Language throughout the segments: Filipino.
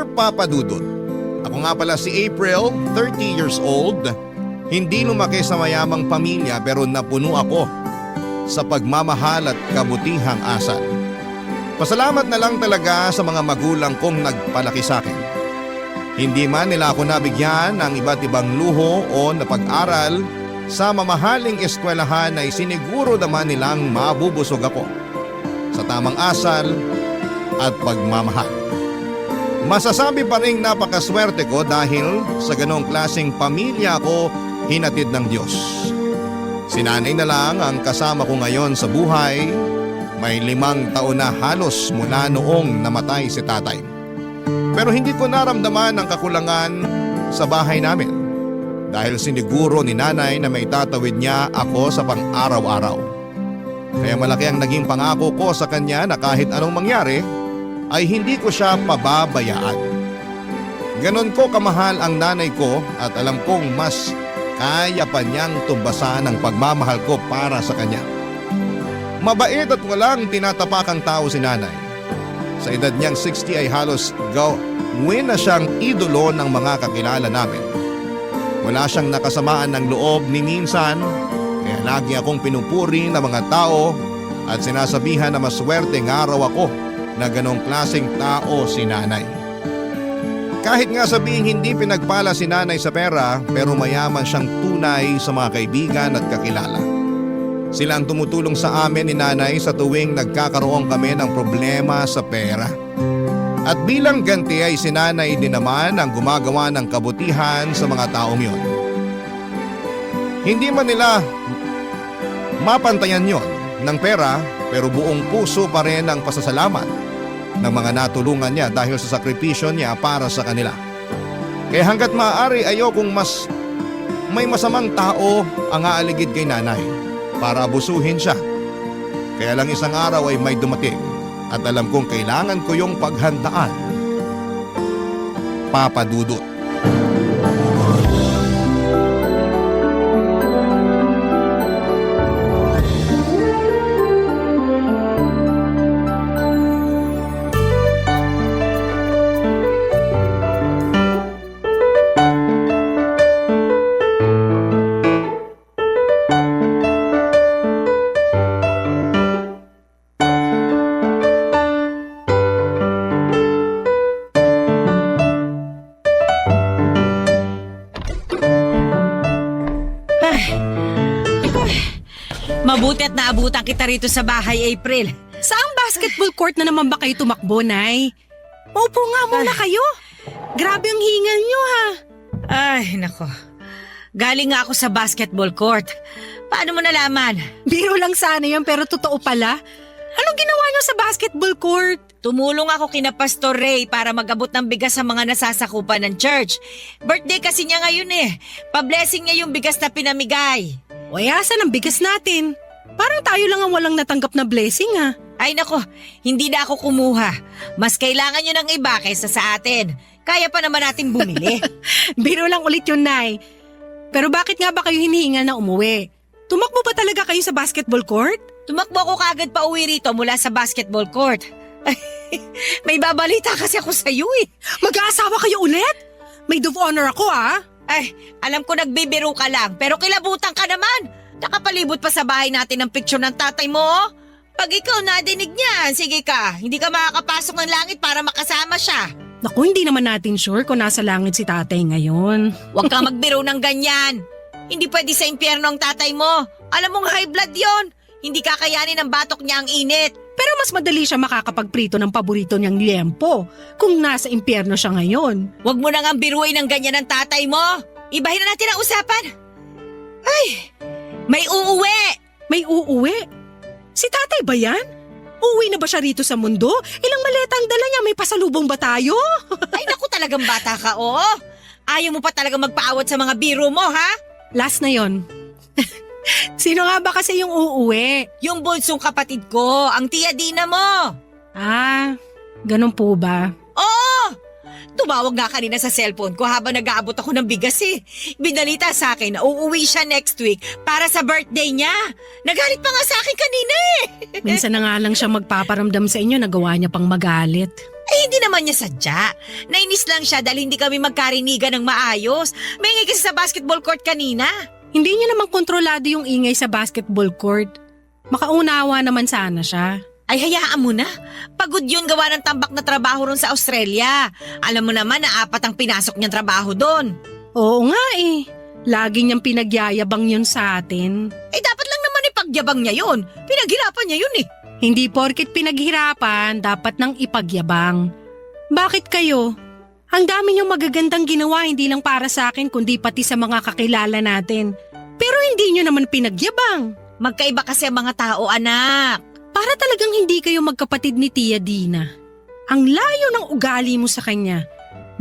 Dear Papa Dudut, ako nga pala si April, 30 years old. Hindi lumaki sa mayamang pamilya pero napuno ako sa pagmamahal at kabutihang asal. Pasalamat na lang talaga sa mga magulang kong nagpalaki sa akin. Hindi man nila ako nabigyan ng iba't ibang luho o napag-aral sa mamahaling eskwelahan ay siniguro naman nilang mabubusog ako sa tamang asal at pagmamahal. Masasabi pa rin napakaswerte ko dahil sa ganong klaseng pamilya ako hinatid ng Diyos. Si nanay na lang ang kasama ko ngayon sa buhay. May 5 taon na halos mula noong namatay si tatay. Pero hindi ko naramdaman ang kakulangan sa bahay namin dahil siniguro ni nanay na may tatawid niya ako sa pang-araw-araw. Kaya malaki ang naging pangako ko sa kanya na kahit anong mangyari ay hindi ko siya pababayaan. Ganon ko kamahal ang nanay ko at alam kong mas kaya pa niyang tumbasan ang pagmamahal ko para sa kanya. Mabait at walang tinatapakang tao si nanay. Sa edad niyang 60 ay halos gawin na siyang idolo ng mga kakilala namin. Wala siyang nakasamaan ng loob ni minsan, kaya lagi akong pinupuri ng mga tao at sinasabihan na maswerte ng araw ako na ganong klaseng tao si nanay. Kahit nga sabihin hindi pinagpala si nanay sa pera pero mayaman siyang tunay sa mga kaibigan at kakilala. Sila ang tumutulong sa amin ni nanay sa tuwing nagkakaroon kami ng problema sa pera. At bilang ganti ay si nanay din naman ang gumagawa ng kabutihan sa mga taong yon. Hindi man nila mapantayan yon ng pera pero buong puso pa rin ang pasasalamat ng mga natulungan niya dahil sa sakripisyo niya para sa kanila. Kaya hanggat maaari ayokong mas may masamang tao ang aaligid kay nanay para abusuhin siya. Kaya lang isang araw ay may dumating at alam kong kailangan ko yung paghandaan. Papa Dudut. Mabuti at naabutan kita rito sa bahay, April. Saang basketball court na naman ba kayo tumakbo, Nay? Maupo nga muna kayo. Grabe ang hingal nyo, ha? Ay, nako. Galing nga ako sa basketball court. Paano mo nalaman? Biro lang sana yun pero totoo pala. Anong ginawa nyo sa basketball court? Tumulong ako kina Pastor Ray para mag-abot ng bigas sa mga nasasakupan ng church. Birthday kasi niya ngayon eh. Pa-blessing niya yung bigas na pinamigay. O asan ang bigas natin? Parang tayo lang ang walang natanggap na blessing, ha? Ay nako, hindi na ako kumuha. Mas kailangan nyo ng iba kaysa sa atin. Kaya pa naman natin bumili. Biro lang ulit yun, Nay. Pero bakit nga ba kayo hinihingal na umuwi? Tumakbo ba talaga kayo sa basketball court? Tumakbo ako kagad pa uwi rito mula sa basketball court. May babalita kasi ako sa iyo eh. Mag-aasawa kayo ulit? Maid of honor ako, ha? Ay, alam ko nagbibiro ka lang, pero kilabutan ka naman. Nakapalibot pa sa bahay natin ng picture ng tatay mo. Pag ikaw nadinig niyan, sige ka, hindi ka makakapasok ng langit para makasama siya. Naku, hindi naman natin sure kung nasa langit si tatay ngayon. Huwag kang magbiro ng ganyan. Hindi pwede sa impyerno ang tatay mo. Alam mong high blood yon. Hindi kakayanin ng batok niya ang init. Pero mas madali siya makakapagprito ng paborito niyang liempo kung nasa impyerno siya ngayon. Huwag mo nang biruin ng ganyan ng tatay mo. Ibahin na natin ang usapan. Ay, may uuwi. May uuwi? Si tatay ba yan? Uuwi na ba siya rito sa mundo? Ilang maleta ang dala niya? May pasalubong ba tayo? Ay naku, talagang bata ka, oo. Ayaw mo pa talaga magpaawat sa mga biro mo, ha? Last na yon. Sino nga ba kasi yung uuwi? Yung bunsong kapatid ko, ang tiya Dina mo. Ah, ganun po ba? Oo! Tumawag nga kanina sa cellphone ko habang nag-aabot ako ng bigas eh. Binalita sa akin na uuwi siya next week para sa birthday niya. Nagalit pa nga sa akin kanina eh. Minsan na nga lang siya magpaparamdam sa inyo, nagawa niya pang magalit. Eh hindi naman niya sadya. Nainis lang siya dahil hindi kami magkarinigan ng maayos. May ingay kasi sa basketball court kanina. Hindi niya naman kontrolado yung ingay sa basketball court. Makaunawa naman sana siya. Ay hayaan mo na. Pagod yun gawa ng tambak na trabaho ron sa Australia. Alam mo naman na 4 ang pinasok niyang trabaho doon. Oo nga eh. Lagi niyang pinagyayabang yun sa atin. Eh dapat lang naman ipagyabang niya yun. Pinaghirapan niya yun eh. Hindi porket pinaghirapan, dapat nang ipagyabang. Bakit kayo? Ang dami niyong magagandang ginawa hindi lang para sa akin kundi pati sa mga kakilala natin. Pero hindi niyo naman pinagyabang. Magkaiba kasi ang mga tao, anak. Para talagang hindi kayo magkapatid ni Tia Dina. Ang layo ng ugali mo sa kanya.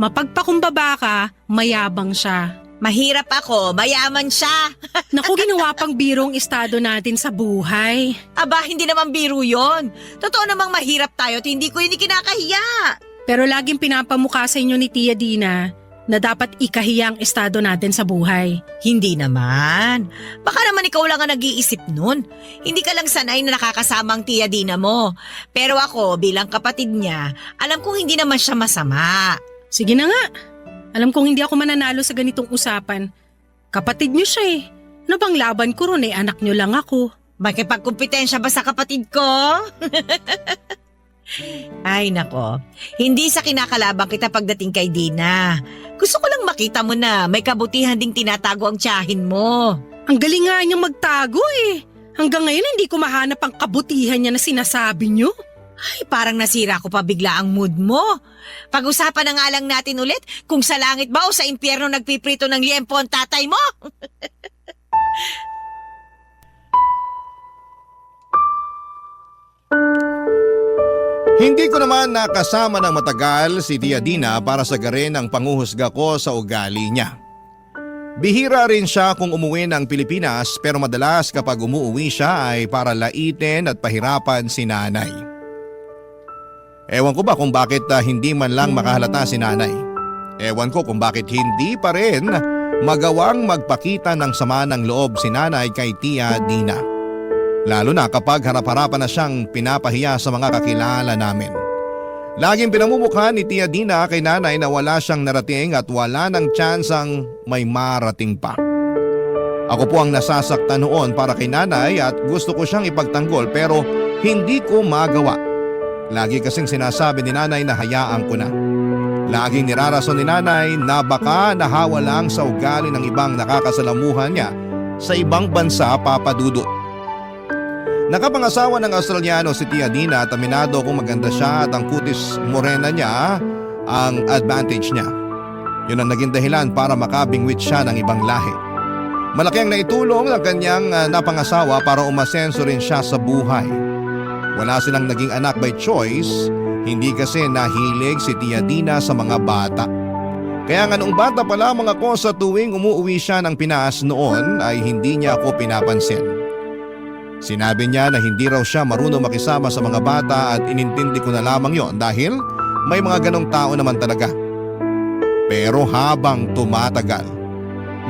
Mapagpakumbaba ka, mayabang siya. Mahirap ako, mayaman siya. Naku, ginawa pang birong estado natin sa buhay. Aba, hindi naman biro yon. Totoo namang mahirap tayo at hindi ko yun ikinakahiya. Pero laging pinapamukha sa inyo ni Tia Dina na dapat ikahiya ang estado natin sa buhay. Hindi naman. Baka naman ikaw lang ang nag-iisip nun. Hindi ka lang sanay na nakakasama ang Tia Dina mo. Pero ako, bilang kapatid niya, alam kong hindi naman siya masama. Sige na nga. Alam kong hindi ako mananalo sa ganitong usapan. Kapatid niyo siya eh. Ano bang laban ko ron eh, anak niyo lang ako. Makipagkumpetensya ba sa kapatid ko? Ay nako, hindi sa kinakalabang kita pagdating kay Dina. Gusto ko lang makita mo na may kabutihan ding tinatago ang tiyahin mo. Ang galing nga niyang magtago eh. Hanggang ngayon hindi ko mahanap ang kabutihan niya na sinasabi niyo. Ay, parang nasira ko pa bigla ang mood mo. Pag-usapan na nga lang natin ulit kung sa langit ba o sa impyerno nagpiprito ng liempo ang tatay mo. Hindi ko naman nakasama ng matagal si Tia Dina para sagarin ang panguhusga ko sa ugali niya. Bihira rin siya kung umuwi ng Pilipinas pero madalas kapag umuwi siya ay para laitin at pahirapan si nanay. Ewan ko ba kung bakit hindi man lang makahalata si nanay. Ewan ko kung bakit hindi pa rin magawang magpakita ng sama ng loob si nanay kay Tia Dina. Lalo na kapag harap-harapan na siyang pinapahiya sa mga kakilala namin. Laging pinamumukha ni Tia Dina kay nanay na wala siyang narating at wala ng tsansang may marating pa. Ako po ang nasasaktan noon para kay nanay at gusto ko siyang ipagtanggol pero hindi ko magawa. Lagi kasing sinasabi ni nanay na hayaan ko na. Laging nirarason ni nanay na baka nahawa lang sa ugali ng ibang nakakasalamuhan niya sa ibang bansa, Papa Dudut. Nakapangasawa ng Australiano si Tia Dina at aminado kung maganda siya at ang kutis morena niya ang advantage niya. Yun ang naging dahilan para makabingwit siya ng ibang lahi. Malaki ang naitulong ng kanyang napangasawa para umasenso rin siya sa buhay. Wala silang naging anak by choice, hindi kasi nahilig si Tia Dina sa mga bata. Kaya nga noong bata pa lamang ako sa tuwing umuwi siya ng Pinas noon ay hindi niya ako pinapansin. Sinabi niya na hindi raw siya marunong makisama sa mga bata at inintindi ko na lamang yon dahil may mga ganong tao naman talaga. Pero habang tumatagal,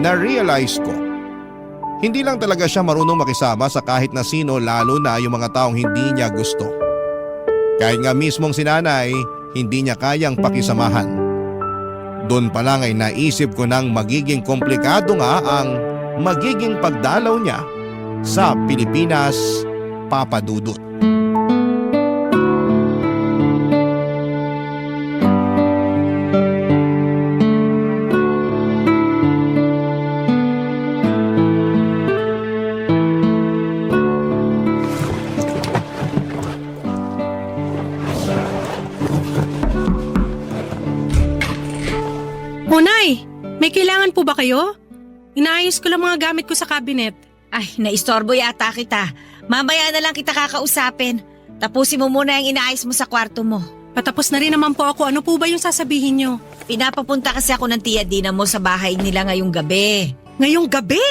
na-realize ko, hindi lang talaga siya marunong makisama sa kahit na sino lalo na yung mga taong hindi niya gusto. Kahit nga mismong si nanay, hindi niya kayang pakisamahan. Doon pa lang ay naisip ko nang magiging komplikado nga ang magiging pagdalaw niya sa Pilipinas, Papa Dudut. Nay, may kailangan po ba kayo? Inaayos ko lang mga gamit ko sa cabinet. Ay, naistorbo yata kita. Mamaya na lang kita kakausapin. Tapusin mo muna yung inaayos mo sa kwarto mo. Patapos na rin naman po ako. Ano po ba yung sasabihin nyo? Pinapapunta kasi ako ng Tia Dina mo sa bahay nila ngayong gabi. Ngayong gabi?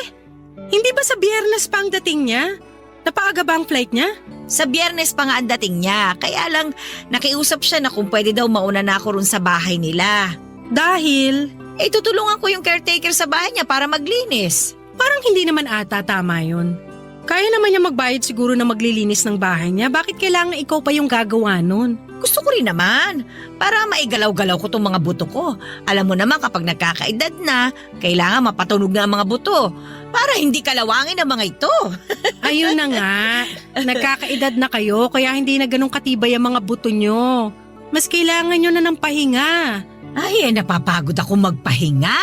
Hindi ba sa Biyernes pa ang dating niya? Napaaga ba ang flight niya? Sa Biyernes pa nga ang dating niya, kaya lang nakiusap siya na kung pwede daw mauna na ako ron sa bahay nila. Dahil Tutulungan ko yung caretaker sa bahay niya para maglinis. parang hindi naman ata tama yun. Kaya naman niya magbayad siguro na maglilinis ng bahay niya. Bakit kailangan ikaw pa yung gagawa nun? Gusto ko rin naman, para maigalaw-galaw ko tong mga buto ko. Alam mo naman kapag nagkakaedad na, kailangan mapatunog na ang mga buto para hindi kalawangin ang mga ito. Ayun na nga. Nagkakaedad na kayo kaya hindi na ganun katibay ang mga buto nyo. Mas kailangan nyo na ng pahinga. Ay, napapagod ako magpahinga.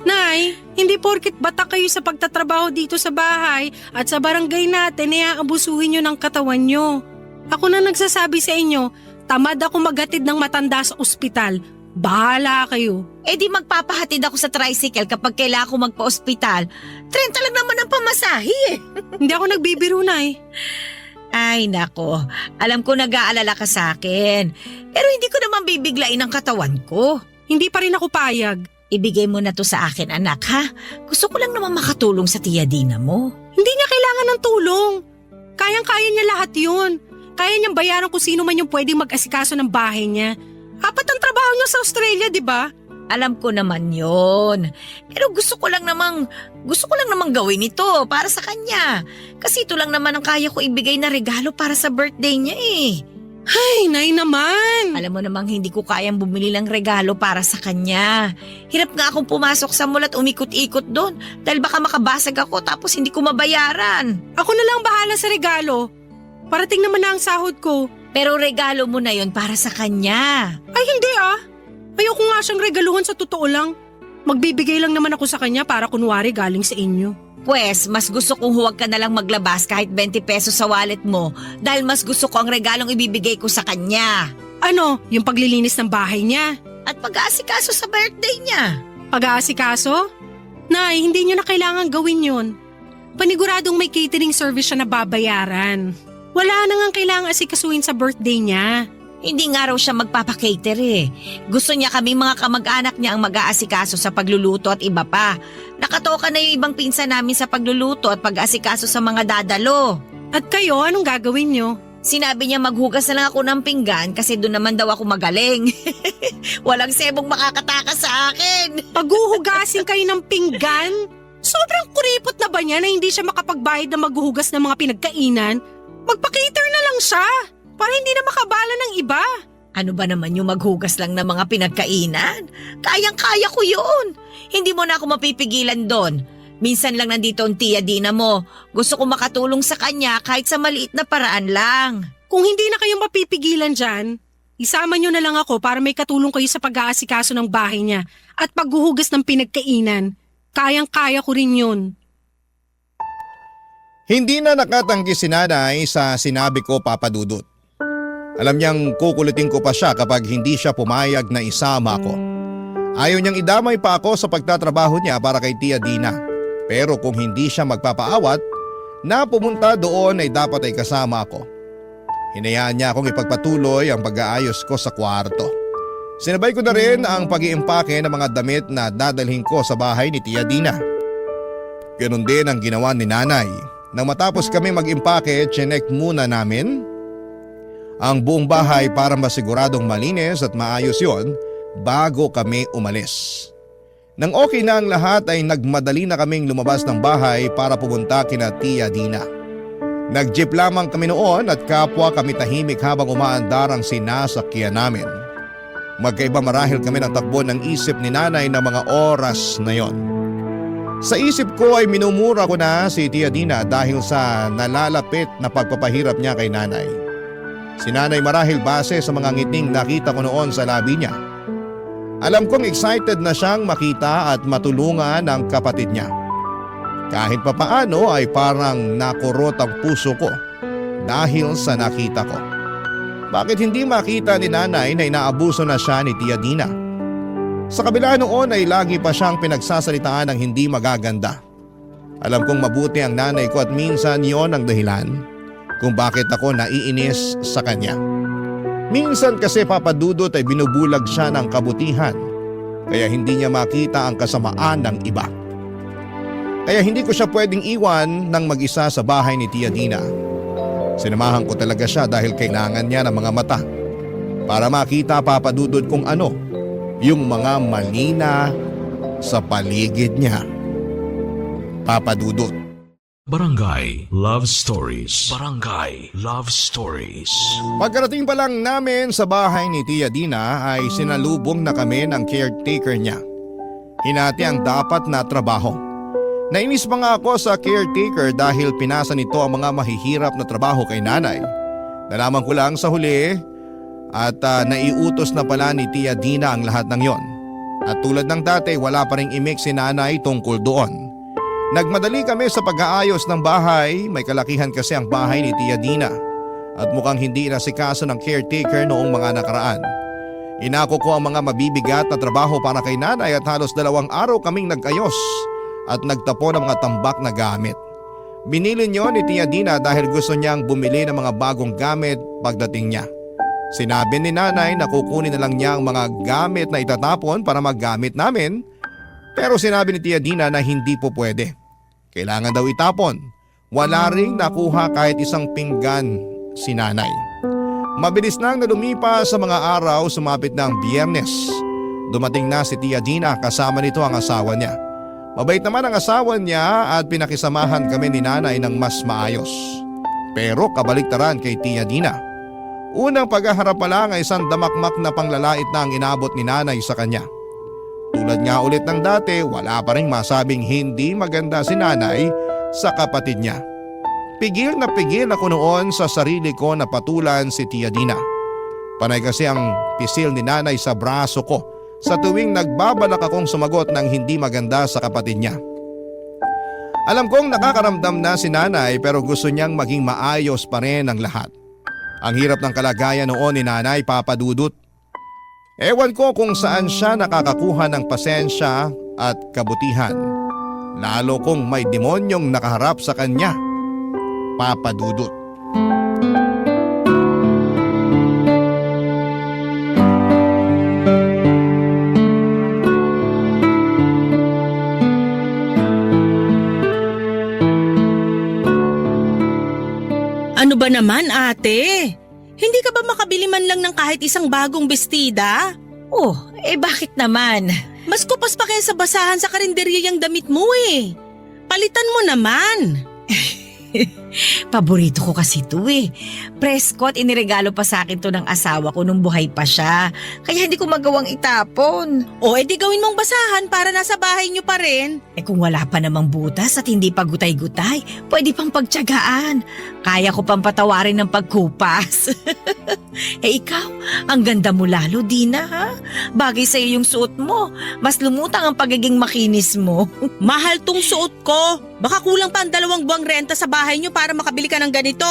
Nay, hindi porkit bata kayo sa pagtatrabaho dito sa bahay at sa barangay natin ay aabusuhin nyo ng katawan nyo. Ako na nagsasabi sa inyo, tamad ako maghatid ng matanda sa ospital. Bahala kayo. Di magpapahatid ako sa tricycle kapag kailangan ko magpa-ospital. 30 lang naman ang pamasahe eh. Hindi ako nagbibiro, Nay. Ay nako, alam ko nag-aalala ka sa akin. Pero hindi ko naman bibiglain ang katawan ko. Hindi pa rin ako payag. Ibigay mo na to sa akin anak ha. Gusto ko lang naman makatulong sa tiya Dina mo. Hindi niya kailangan ng tulong. Kayang-kaya niya lahat yun. Kaya niyang bayaran kung sino man yung pwedeng mag-asikaso ng bahay niya. Apat ang trabaho niya sa Australia, di ba? Alam ko naman yon. Pero gusto ko lang namang gawin ito para sa kanya. Kasi ito lang naman ang kaya ko ibigay na regalo para sa birthday niya eh. Ay, Nay naman. Alam mo namang hindi ko kayang bumili ng regalo para sa kanya. Hirap nga akong pumasok sa mall at umikot-ikot doon dahil baka makabasag ako tapos hindi ko mabayaran. Ako na lang bahala sa regalo. Parating naman na ang sahod ko. Pero regalo mo na yon para sa kanya. Ay, hindi ah. Ayoko nga siyang regaluhan sa totoo lang. Magbibigay lang naman ako sa kanya para kunwari galing sa inyo. Pwes, mas gusto kong huwag ka na lang maglabas kahit 20 pesos sa wallet mo dahil mas gusto ko ang regalong ibibigay ko sa kanya. Ano, yung paglilinis ng bahay niya? At pag-aasikaso sa birthday niya. Pag-aasikaso? Nay, hindi niyo na kailangan gawin yun. Paniguradong may catering service siya na babayaran. Wala na nga kailangan asikasuhin sa birthday niya. Hindi nga raw siya magpapakater eh. Gusto niya kaming mga kamag-anak niya ang mag-aasikaso sa pagluluto at iba pa. Nakatoka na yung ibang pinsan namin sa pagluluto at pag-aasikaso sa mga dadalo. At kayo, anong gagawin niyo? Sinabi niya maghugas na lang ako ng pinggan kasi doon naman daw ako magaling. Walang sebong makakatakas sa akin. Paghuhugasin kayo ng pinggan? Sobrang kuripot na ba niya na hindi siya makapagbayad na maghuhugas ng mga pinagkainan? Magpa-cater na lang siya para hindi na makabala ng iba. Ano ba naman yung maghugas lang ng mga pinagkainan? Kayang-kaya ko yun. Hindi mo na ako mapipigilan doon. Minsan lang nandito ang tiya Dina mo. Gusto ko makatulong sa kanya kahit sa maliit na paraan lang. Kung hindi na kayo mapipigilan dyan, isama nyo na lang ako para may katulong kayo sa pag-aasikaso ng bahay niya at paghuhugas ng pinagkainan. Kayang-kaya ko rin yun. Hindi na nakatanggi si nanay sa sinabi ko, Papa Dudut. Alam niyang kukulitin ko pa siya kapag hindi siya pumayag na isama ako. Ayaw niyang idamay pa ako sa pagtatrabaho niya para kay Tia Dina. Pero kung hindi siya magpapaawat, na pumunta doon ay dapat ay kasama ako. Hinayaan niya akong ipagpatuloy ang pag-aayos ko sa kwarto. Sinabay ko na rin ang pag-iimpake ng mga damit na dadalhin ko sa bahay ni Tia Dina. Ganun din ang ginawa ni nanay. Nang matapos kami mag-impake, chinek muna namin ang buong bahay para masiguradong malinis at maayos yon bago kami umalis. Nang okay na ang lahat ay nagmadali na kaming lumabas ng bahay para pumunta kina Tia Dina. Nag-jeep lamang kami noon at kapwa kami tahimik habang umaandar ang sinasakyan namin. Magkaiba marahil kami ng takbo ng isip ni nanay ng mga oras na yon. Sa isip ko ay minumura ko na si Tia Dina dahil sa nalalapit na pagpapahirap niya kay nanay. Si nanay marahil base sa mga ngiting nakita ko noon sa labi niya. Alam kong excited na siyang makita at matulungan ang kapatid niya. Kahit papaano ay parang nakurot ang puso ko dahil sa nakita ko. Bakit hindi makita ni nanay na inaabuso na siya ni Tia Dina? Sa kabila noon ay lagi pa siyang pinagsasalitaan ng hindi magaganda. Alam kong mabuti ang nanay ko at minsan yon ang dahilan kung bakit ako naiinis sa kanya. Minsan kasi papadudot ay binubulag siya ng kabutihan kaya hindi niya makita ang kasamaan ng iba. Kaya hindi ko siya pwedeng iwan ng mag-isa sa bahay ni Tia Dina. Sinamahan ko talaga siya dahil kailangan niya ng mga mata para makita, Papa Dudut, kung ano yung mga mali na sa paligid niya. Papa Dudut. Barangay Love Stories. Barangay Love Stories. Pagkarating pa lang namin sa bahay ni Tia Dina ay sinalubong na kami ng caretaker niya. Hinati ang dapat na trabaho. Nainis pa nga ako sa caretaker dahil pinasa nito ang mga mahihirap na trabaho kay nanay. Nalaman ko lang sa huli at naiutos na pala ni Tia Dina ang lahat ng yon. At tulad ng dati, wala pa ring imik si nanay tungkol doon. Nagmadali kami sa pag-aayos ng bahay, may kalakihan kasi ang bahay ni Tia Dina at mukhang hindi inasikaso ng caretaker noong mga nakaraan. Inako ko ang mga mabibigat na trabaho para kay nanay at halos 2 araw kaming nag-ayos at nagtapon ng mga tambak na gamit. Binili niyo ni Tia Dina dahil gusto niyang bumili ng mga bagong gamit pagdating niya. Sinabi ni nanay na kukunin na lang niya ang mga gamit na itatapon para maggamit namin. Pero sinabi ni Tia Dina na hindi po pwede. Kailangan daw itapon. Wala ring nakuha kahit isang pinggan si nanay. Mabilis nang nalumipas sa mga araw, sumapit na ang Biyernes. Dumating na si Tia Dina, kasama nito ang asawa niya. Mabait naman ang asawa niya at pinakisamahan kami ni nanay ng mas maayos. Pero kabaliktaran kay Tia Dina. Unang paghaharap pa lang ay isang damakmak na panglalait na ang inabot ni nanay sa kanya. Tulad nga ulit ng dati, wala pa rin masabing hindi maganda si nanay sa kapatid niya. Pigil na pigil ako noon sa sarili ko na patulan si Tia Dina. Panay kasi ang pisil ni nanay sa braso ko sa tuwing nagbabalak akong sumagot ng hindi maganda sa kapatid niya. Alam kong nakakaramdam na si nanay pero gusto niyang maging maayos pa rin ang lahat. Ang hirap ng kalagayan noon ni nanay, Papa Dudut. Ewan ko kung saan siya nakakakuha ng pasensya at kabutihan. Lalo kung may demonyong nakaharap sa kanya, Papa Dudut. Ano ba naman, ate? Hindi ka ba makabili man lang ng kahit isang bagong bestida? Oh, bakit naman? Mas kupas pa kaya sa basahan sa karinderya yung damit mo eh. Palitan mo naman. Paborito ko kasi ito Prescott, iniregalo pa sa akin to ng asawa ko nung buhay pa siya. Kaya hindi ko magawang itapon. O edi gawin mong basahan para nasa bahay niyo pa rin. Kung wala pa namang butas at hindi pa gutay-gutay, pwede pang pagtiyagaan. Kaya ko pang patawarin ng pagkupas. Ikaw, ang ganda mo lalo, Dina, ha? Bagay sa'yo yung suot mo. Mas lumutang ang pagiging makinis mo. Mahal tong suot ko. Baka kulang pa ang 2 buwang renta sa bahay niyo para makabili ka ng ganito.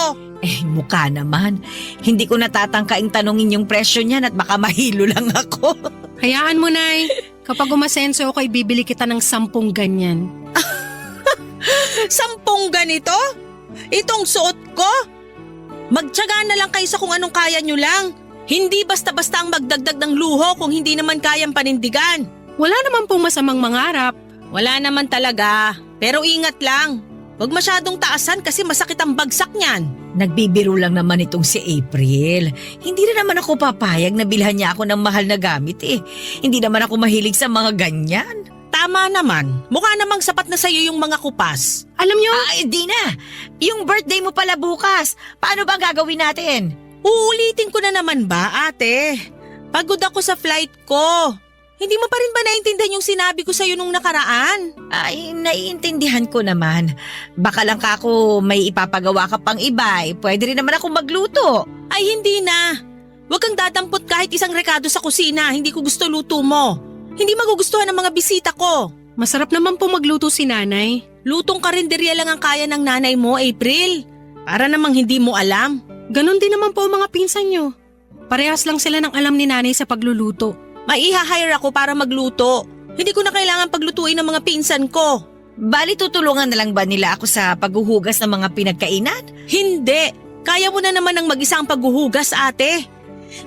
Mukha naman. Hindi ko natatangkaing tanongin yung presyo niyan at baka mahilo lang ako. Hayaan mo, Nay. Kapag umasenso ako, bibili kita ng 10 ganyan. 10 ganito? Itong suot ko? Magtiyaga na lang kayo sa kung anong kaya nyo lang. Hindi basta-basta ang magdagdag ng luho kung hindi naman kayang panindigan. Wala naman pong masamang mangarap. Wala naman talaga. Pero ingat lang. Huwag masyadong taasan kasi masakit ang bagsak niyan. Nagbibiro lang naman itong si April. Hindi na naman ako papayag na bilhan niya ako ng mahal na gamit Hindi naman ako mahilig sa mga ganyan. Tama naman. Mukha namang sapat na sa'yo yung mga kupas. Alam nyo, Dina, yung birthday mo pala bukas. Paano ba gagawin natin? Uulitin ko na naman ba, ate? Pagod ako sa flight ko. Hindi mo pa rin ba naintindihan yung sinabi ko sa'yo nung nakaraan? Naiintindihan ko naman. Baka lang kako may ipapagawa ka pang iba Pwede rin naman ako magluto. Ay hindi na. Huwag kang dadampot kahit isang rekado sa kusina. Hindi ko gusto luto mo. Hindi magugustuhan ng mga bisita ko. masarap naman po magluto si Nanay. Lutong karinderya lang ang kaya ng nanay mo, April. Para namang hindi mo alam. Ganon din naman po ang mga pinsan nyo. Parehas lang sila ng alam ni Nanay sa pagluluto. Mai-hire ako para magluto. Hindi ko na kailangan paglutuin ng mga pinsan ko. Bali tutulungan na lang ba nila ako sa paghuhugas ng mga pinagkainan? Hindi. Kaya mo na naman ng mag-isa ang paghuhugas, ate.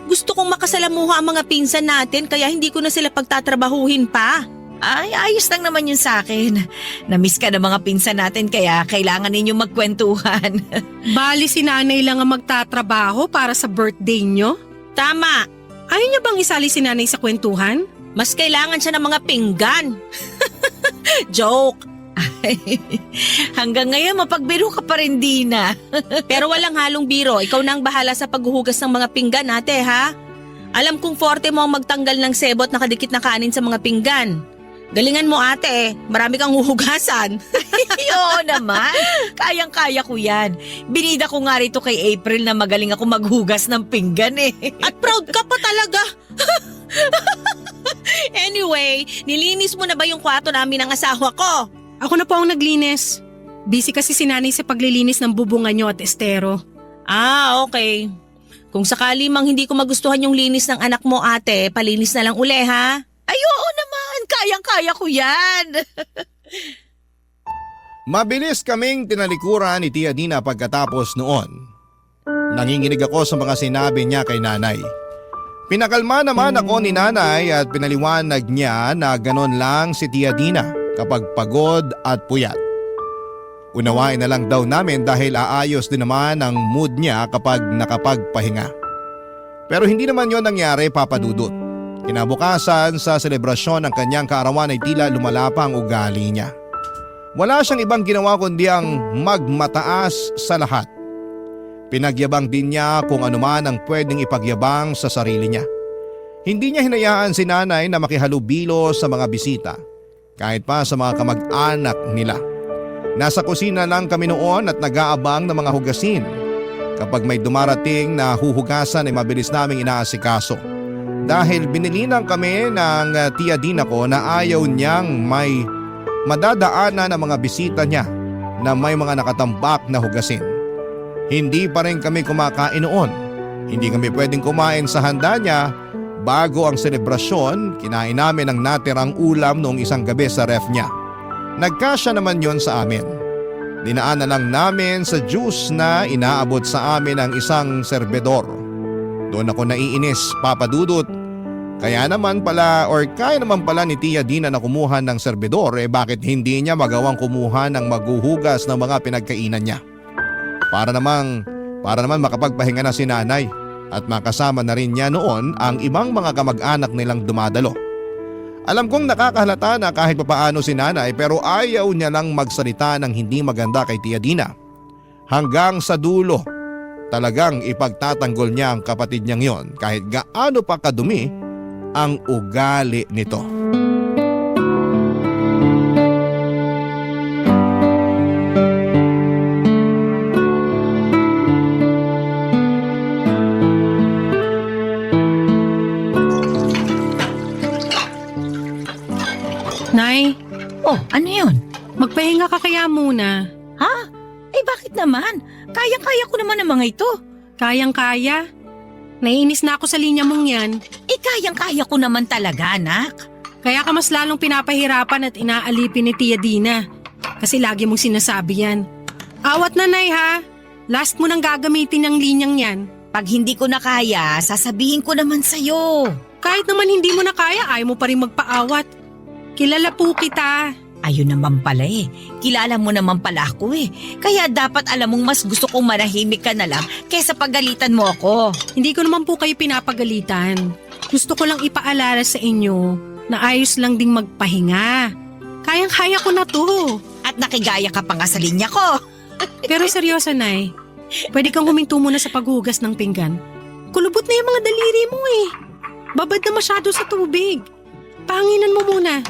Gusto kong makasalamuha ang mga pinsan natin kaya hindi ko na sila pagtatrabahuhin pa. Ay, ayos lang naman yun sa akin. Namiss ka ng mga pinsan natin kaya kailangan ninyong magkwentuhan. Bali si nanay lang ang magtatrabaho para sa birthday nyo? Tama, Ayaw niyo bang isali si nanay sa kwentuhan? mas kailangan siya ng mga pinggan. Joke. Hanggang ngayon mapagbiro ka pa rin, Dina. Pero walang halong biro. Ikaw na ang bahala sa paghuhugas ng mga pinggan, ate, ha? Alam kong forte mo ang magtanggal ng sebot na kadikit na kanin sa mga pinggan. Galingan mo, ate. Marami kang huhugasan. Oo naman. Kayang-kaya ko yan. Binida ko nga rito kay April na magaling ako maghugas ng pinggan eh. At proud ka pa talaga. Anyway, nilinis mo na ba yung kwarto namin ng asawa ko? Ako na po ang naglinis. Busy kasi si nanay sa paglilinis ng bubungan nyo at estero. Ah, okay. Kung sakali mang hindi ko magustuhan yung linis ng anak mo, ate, palinis na lang uli, ha? Ay, oo naman. Kayang-kaya ko yan. Mabilis kaming tinalikuran ni Tia Dina pagkatapos noon. Nanginginig ako sa mga sinabi niya kay nanay. Pinakalma naman ako ni nanay at pinaliwanag niya na ganon lang si Tia Dina kapag pagod at puyat. Unawain na lang daw namin dahil aayos din naman ang mood niya kapag nakapagpahinga. Pero hindi naman yon nangyari, Papa Dudut. Kinabukasan sa selebrasyon ng kanyang kaarawan ay tila lumala pa ang ugali niya. Wala siyang ibang ginawa kundi ang magmataas sa lahat. Pinagyabang din niya kung ano man ang pwedeng ipagyabang sa sarili niya. Hindi niya hinayaan si nanay na makihalubilo sa mga bisita, kahit pa sa mga kamag-anak nila. Nasa kusina lang kami noon at nag-aabang ng mga hugasin. Kapag may dumarating na huhugasan ay mabilis naming inaasikaso. Dahil binilinan kami ng Tia Dina ko na ayaw niyang may madadaanan ng mga bisita niya na may mga nakatambak na hugasin. Hindi pa rin kami kumakain noon. Hindi kami pwedeng kumain sa handa niya. Bago ang selebrasyon, kinain namin ang natirang ulam noong isang gabi sa ref niya. Nagkasya naman yon sa amin. Dinaan na lang namin sa juice na inaabot sa amin ng isang serbedor. Doon ako naiinis, Papa Dudut. Kaya naman pala kaya naman pala ni Tia Dina na kumuha ng serbedor, bakit hindi niya magawang kumuha ng maghuhugas ng mga pinagkainan niya? Para naman makapagpahinga na si nanay at makasama na rin niya noon ang ibang mga kamag-anak nilang dumadalo. Alam kong nakakahalata na kahit papaano si nanay pero ayaw niya lang magsalita ng hindi maganda kay Tia Dina. Hanggang sa dulo, talagang ipagtatanggol niya ang kapatid niyang yon kahit gaano pa kadumi ang ugali nito. Nay, Oh, ano yun? magpahinga ka kaya muna. Ha? Eh bakit naman? Kayang-kaya ko naman ang mga ito. Kayang-kaya. Naiinis na ako sa linya mong yan. Eh kayang-kaya ko naman talaga, anak. Kaya ka mas lalong pinapahirapan at inaalipin ni Tia Dina. Kasi lagi mong sinasabi yan. Awat na, Nay, ha? Last mo nang gagamitin ng linyang yan. Pag hindi ko na kaya, sasabihin ko naman sa'yo. Kahit naman hindi mo na kaya, ayaw mo pa rin magpaawat. Kilala po kita. Ayun naman pala eh. Kilala mo naman pala ako eh. Kaya dapat alam mong mas gusto kong manahimik ka na lang kesa pagalitan mo ako. Hindi ko naman po kayo pinapagalitan. Gusto ko lang ipaalala sa inyo na ayos lang ding magpahinga. Kayang-kaya ko na to. At nakigaya ka pa nga sa linya ko. Pero seryoso, Nay. Pwede kang huminto muna sa paghugas ng pinggan. Kulubot na yung mga daliri mo eh. Babad na masyado sa tubig. Pahanginan mo muna.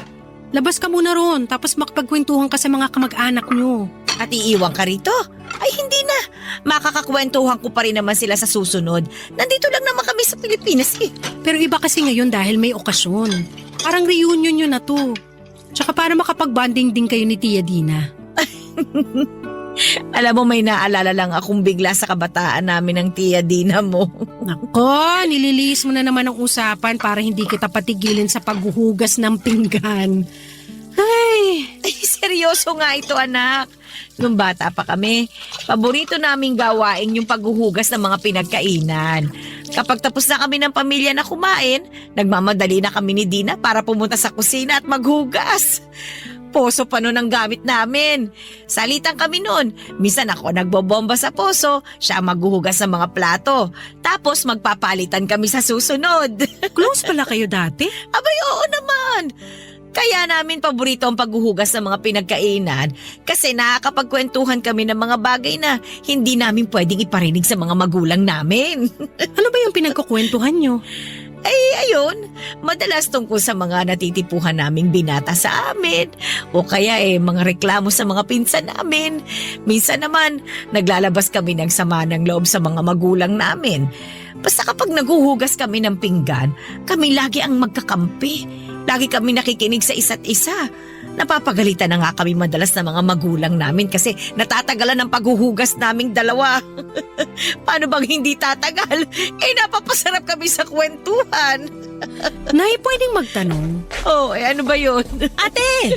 Labas ka muna ron, tapos makapagkwentuhan ka sa mga kamag-anak nyo. At iiwan ka rito? Ay hindi na. Makakakwentuhan ko pa rin naman sila sa susunod. Nandito lang naman kami sa Pilipinas eh. Pero iba kasi ngayon dahil may okasyon. Parang reunion nyo na to. Tsaka para makapag-bonding din kayo ni Tia Dina. Alam mo may naalala lang akong bigla sa kabataan namin ng Tia Dina mo. Nako, nililihis mo na naman ang usapan para hindi kita patigilin sa paghuhugas ng pinggan. Ay, Ay, seryoso nga ito anak. Nung bata pa kami, paborito naming gawain yung paghuhugas ng mga pinagkainan. Kapag tapos na kami ng pamilya na kumain, nagmamadali na kami ni Dina para pumunta sa kusina at maghugas. Poso pa nun ang gamit namin. Salitan kami nun. Minsan ako nagbobomba sa poso, siya maghuhugas ng mga plato. Tapos magpapalitan kami sa susunod. Close pala kayo dati? Abay, oo naman. Kaya namin paborito ang paghuhugas ng mga pinagkainan kasi nakakapagkwentuhan kami ng mga bagay na hindi namin pwedeng iparinig sa mga magulang namin. Ano ba yung pinagkukwentuhan nyo? Ay, ayun, madalas tungkol sa mga natitipuhan naming binata sa amin o kaya mga reklamo sa mga pinsan namin. Minsan naman, naglalabas kami ng sama ng loob sa mga magulang namin. Basta kapag naguhugas kami ng pinggan, kami lagi ang magkakampi. Lagi kami nakikinig sa isa't isa. Napapagalitan na nga kami madalas ng mga magulang namin kasi natatagalan ng paghuhugas naming dalawa. Paano bang hindi tatagal? Napapasarap kami sa kwentuhan. Nay, pwedeng magtanong. Oh, ano ba yun? Ate,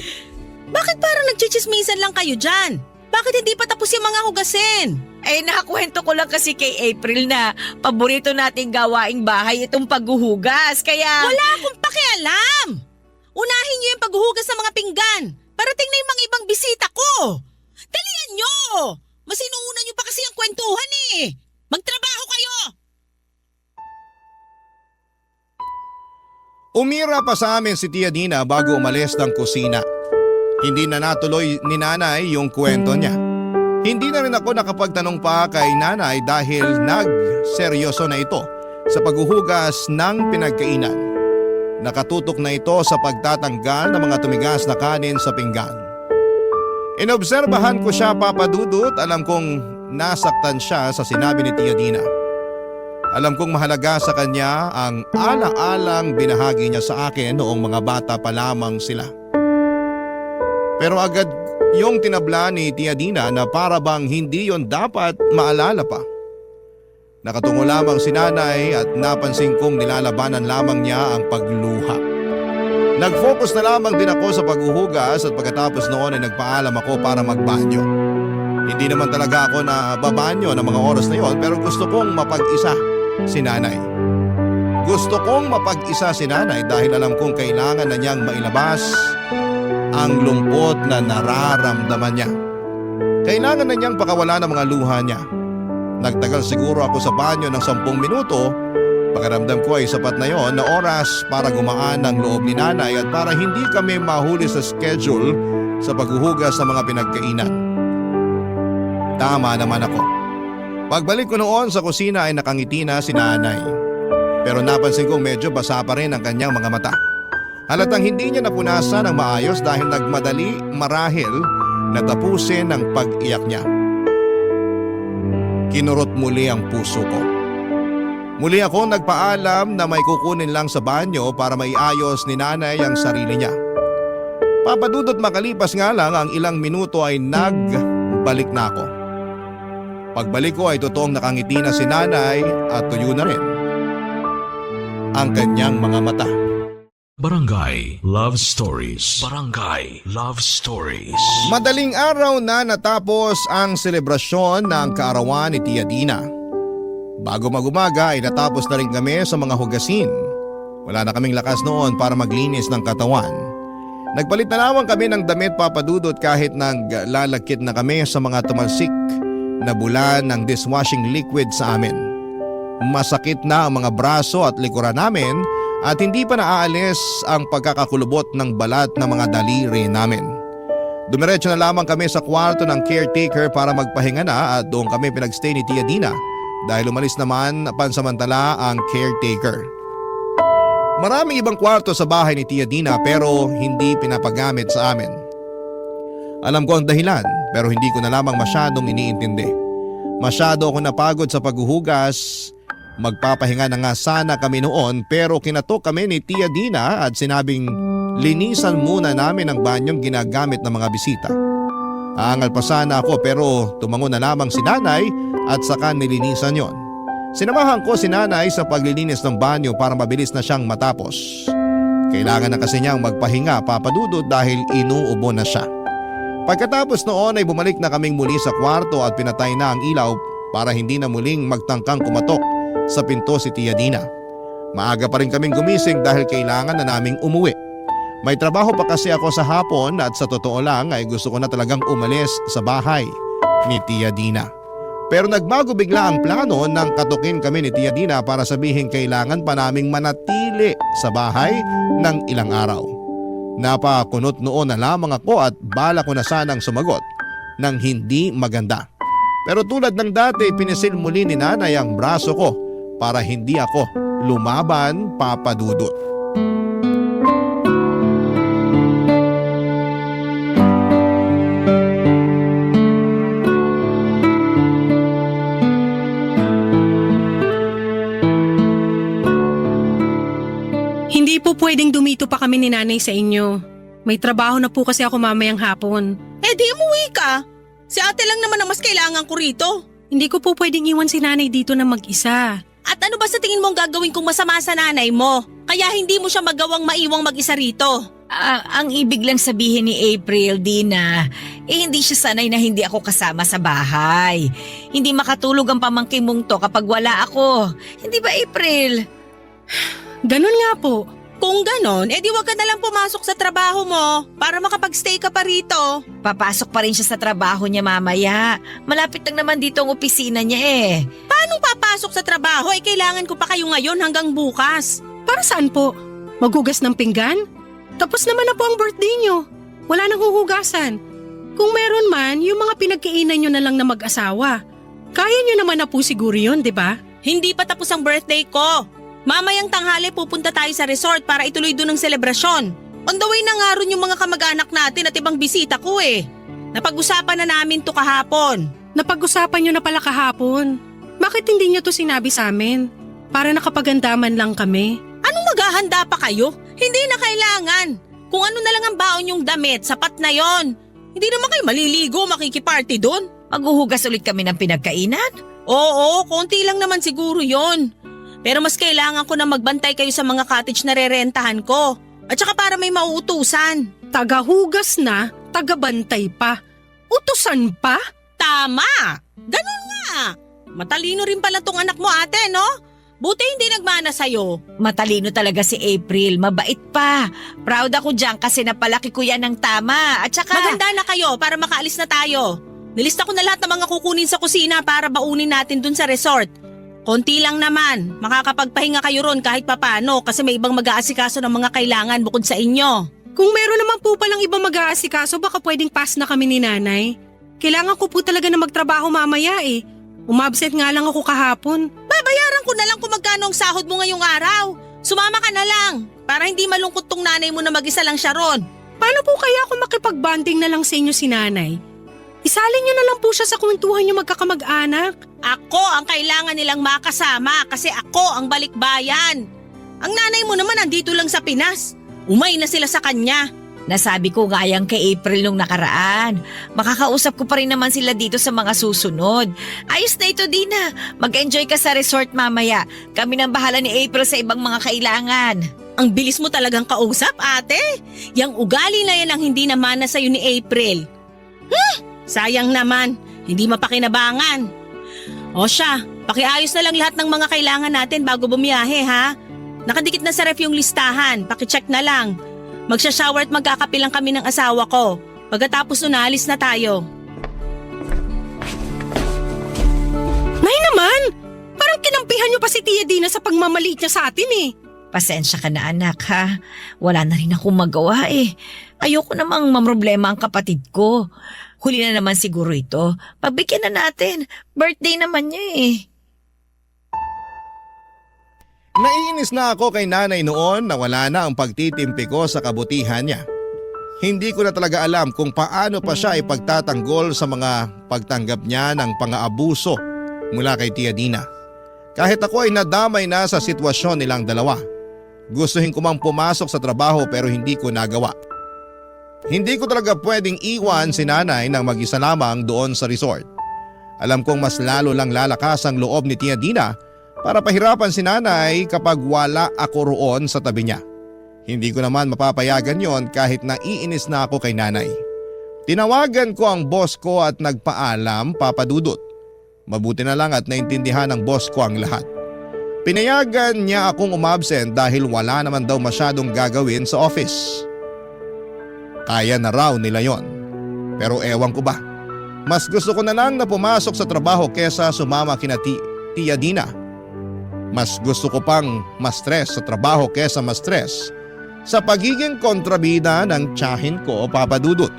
bakit parang nagchichismisan lang kayo dyan? Bakit hindi pa tapos yung mga hugasin? Nakakwento ko lang kasi kay April na paborito nating gawaing bahay itong paghuhugas. Kaya... Wala akong pakialam! Unahin niyo yung paghuhugas ng mga pinggan. Parating na yung mga ibang bisita ko. Dalian niyo! Mas inuuna niyo pa kasi ang kwentuhan eh. Magtrabaho kayo! Umira pa sa amin si Tia Dina bago umalis ng kusina. Hindi na natuloy ni nanay yung kwento niya. Hindi na rin ako nakapagtanong pa kay nanay dahil nagseryoso na ito sa paghuhugas ng pinagkainan. Nakatutok na ito sa pagtatanggal ng mga tumigas na kanin sa pinggan. Inobserbahan ko siya, Papa Dudut. Alam kong nasaktan siya sa sinabi ni Tia Dina. Alam kong mahalaga sa kanya ang ala-alang binahagi niya sa akin noong mga bata pa lamang sila. Pero agad yung tinabla ni Tia Dina na para bang hindi yon dapat maalala pa. Nakatungo lamang si nanay at napansin kong nilalabanan lamang niya ang pagluha. Nag-focus na lamang din ako sa paghuhugas at pagkatapos noon ay nagpaalam ako para magbanyo. Hindi naman talaga ako na babanyo ng mga oras na yon pero gusto kong mapag-isa si nanay. Gusto kong mapag-isa si nanay dahil alam kong kailangan na niyang mailabas ang lungkot na nararamdaman niya. Kailangan na niyang pakawala ng mga luha niya. Nagtagal siguro ako sa banyo ng 10 minuto. Pakiramdam ko ay sapat na yon na oras para gumaan ang loob ni nanay at para hindi kami mahuli sa schedule sa paghuhugas ng mga pinagkainan. Tama naman ako. Pagbalik ko noon sa kusina ay nakangiti na si nanay. Pero napansin kong medyo basa pa rin ang kanyang mga mata. Halatang hindi niya napunasan ng maayos dahil nagmadali marahil na tapusin ang pag-iyak niya. Kinurot muli ang puso ko. Muli akong nagpaalam na may kukunin lang sa banyo para maiayos ni nanay ang sarili niya. Papadudot makalipas nga lang ang ilang minuto ay nagbalik na ako. Pagbalik ko ay totoong nakangiti na si nanay at tuyo na rin ang kanyang mga mata. Barangay Love Stories. Barangay Love Stories. Madaling araw na natapos ang selebrasyon ng kaarawan ni Tia Dina. Bago magumaga ay natapos na rin kami sa mga hugasin. Wala na kaming lakas noon para maglinis ng katawan. Nagpalit na lamang kami ng damit, Papadudot, kahit naglalakit na kami sa mga tumalsik na bulan ng dishwashing liquid sa amin. Masakit na ang mga braso at likuran namin at hindi pa naaalis ang pagkakakulubot ng balat ng mga daliri namin. Dumiretso na lamang kami sa kwarto ng caretaker para magpahinga na at doon kami pinagstay ni Tia Dina dahil umalis naman pansamantala ang caretaker. Maraming ibang kwarto sa bahay ni Tia Dina pero hindi pinapagamit sa amin. Alam ko ang dahilan pero hindi ko na lamang masyadong iniintindi. Masyado ako napagod sa paghuhugas. Magpapahinga na nga sana kami noon pero kinatok kami ni Tia Dina at sinabing linisan muna namin ang banyong ginagamit ng mga bisita. Aangal pa sana ako pero tumango na lamang si nanay at saka nilinisan yon. Sinamahan ko si nanay sa paglilinis ng banyo para mabilis na siyang matapos. Kailangan na kasi niyang magpahinga, Papadudot, dahil inuubo na siya. Pagkatapos noon ay bumalik na kaming muli sa kwarto at pinatay na ang ilaw para hindi na muling magtangkang kumatok sa pinto si Tia Dina. Maaga pa rin kaming gumising dahil kailangan na naming umuwi. May trabaho pa kasi ako sa hapon at sa totoo lang ay gusto ko na talagang umalis sa bahay ni Tia Dina. Pero nagbago bigla ang plano nang katukin kami ni Tia Dina para sabihin kailangan pa naming manatili sa bahay ng ilang araw. Napakunot noon na lamang ako at bala ko na sanang sumagot ng hindi maganda. Pero tulad ng dati, pinisil muli ni nanay ang braso ko para hindi ako lumaban, Papa Dudut. Hindi po pwedeng dumito pa kami ni nanay sa inyo. May trabaho na po kasi ako mamayang hapon. Eh di umuwi ka. Si ate lang naman ang mas kailangan ko rito. Hindi ko po pwedeng iwan si nanay dito na mag-isa. At ano ba sa tingin mo ang gagawin kong masama sa nanay mo? Kaya hindi mo siya magawang maiwang mag-isa rito. Ang ibig lang sabihin ni April, Dina, hindi siya sanay na hindi ako kasama sa bahay. Hindi makatulog ang pamangkin mong to kapag wala ako. Hindi ba, April? Ganun nga po. Kung ganon, edi wag ka na lang pumasok sa trabaho mo para makapag-stay ka pa rito. Papasok pa rin siya sa trabaho niya mamaya. Malapit lang naman dito ang opisina niya eh. Paano papasok sa trabaho? Eh kailangan ko pa kayo ngayon hanggang bukas. Para saan po? Maghugas ng pinggan? Tapos naman na po ang birthday nyo. Wala nang huhugasan. Kung meron man, yung mga pinagkainan nyo na lang na mag-asawa. Kaya nyo naman na po siguro yun, di ba? Hindi pa tapos ang birthday ko. Mamayang tanghali pupunta tayo sa resort para ituloy doon ang selebrasyon. On the way na nga ron yung mga kamag-anak natin at ibang bisita ko eh. Napag-usapan na namin to kahapon. Napag-usapan nyo na pala kahapon. Bakit hindi nyo to sinabi sa amin? Para nakapagandaman lang kami. Anong maghahanda pa kayo? Hindi na kailangan. Kung ano na lang ang baon yung damit, sapat na yon. Hindi naman kayo maliligo, makikiparty doon. Maghuhugas ulit kami ng pinagkainan? Oo, konti lang naman siguro yon. Pero mas kailangan ko na magbantay kayo sa mga cottage na rerentahan ko. At saka para may mauutusan. Tagahugas na, tagabantay pa. Utusan pa? Tama! Ganun nga! Matalino rin pala tong anak mo ate, no? Buti hindi nagmana sa'yo. Matalino talaga si April, mabait pa. Proud ako dyan kasi napalaki ko yan ng tama. At saka… Maganda na kayo para makaalis na tayo. Nilista ko na lahat ng mga kukunin sa kusina para baunin natin dun sa resort. Konti lang naman, makakapagpahinga kayo ron kahit papano kasi may ibang mag-aasikaso ng mga kailangan bukod sa inyo. Kung meron naman po palang ibang mag-aasikaso, baka pwedeng pass na kami ni nanay. Kailangan ko po talaga na magtrabaho mamaya eh. Umabsent nga lang ako kahapon. Babayaran ko na lang kung magkano ang sahod mo ngayong araw. Sumama ka na lang para hindi malungkot tong nanay mo na mag-isa lang siya ron. Paano po kaya ako makipag-bonding na lang sa inyo si nanay? Isalin niyo na lang po siya sa kwentuhan niyo magkakamag-anak. Ako ang kailangan nilang makasama kasi ako ang balikbayan. Ang nanay mo naman andito lang sa Pinas. Umay na sila sa kanya. Nasabi ko nga yan kay April nung nakaraan. Makakausap ko pa rin naman sila dito sa mga susunod. Ayos na ito, Dina. Mag-enjoy ka sa resort mamaya. Kami nang bahala ni April sa ibang mga kailangan. Ang bilis mo talagang kausap, ate. Yang ugali na yan ang hindi namana sa'yo ni April. Sayang naman, hindi mapakinabangan. O siya, pakiayos na lang lahat ng mga kailangan natin bago bumiyahe ha. Nakadikit na sa ref yung listahan, pakicheck na lang. Magsha-shower at magkakape lang kami ng asawa ko. Pagkatapos nun, alis na tayo. Nay naman! Parang kinampihan niyo pa si Tia Dina sa pagmamaliit niya sa atin eh. Pasensya ka na anak ha. Wala na rin akong magawa eh. Ayoko namang mamroblema ang kapatid ko. Huli na naman siguro ito. Pagbigyan na natin. Birthday naman niya eh. Naiinis na ako kay nanay noon na wala na ang pagtitimpi ko sa kabutihan niya. Hindi ko na talaga alam kung paano pa siya ipagtatanggol sa mga pagtanggap niya ng pang-aabuso mula kay Tia Dina. Kahit ako ay nadamay na sa sitwasyon nilang dalawa. Gustuhin ko mang pumasok sa trabaho pero hindi ko nagawa. Hindi ko talaga pwedeng iwan si nanay nang mag-isa lamang doon sa resort. Alam kong mas lalo lang lalakas ang loob ni Tia Dina para pahirapan si nanay kapag wala ako roon sa tabi niya. Hindi ko naman mapapayagan yon kahit naiinis na ako kay nanay. Tinawagan ko ang boss ko at nagpaalam, Papa Dudut. Mabuti na lang at naintindihan ng boss ko ang lahat. Pinayagan niya akong umabsent dahil wala naman daw masyadong gagawin sa office. Kaya na raw nila yon. Pero ewan ko ba, mas gusto ko na lang na pumasok sa trabaho kesa sumama kina Tia Dina. Mas gusto ko pang ma-stress sa trabaho kesa ma-stress sa pagiging kontrabida ng tiyahin ko, Papa Dudut.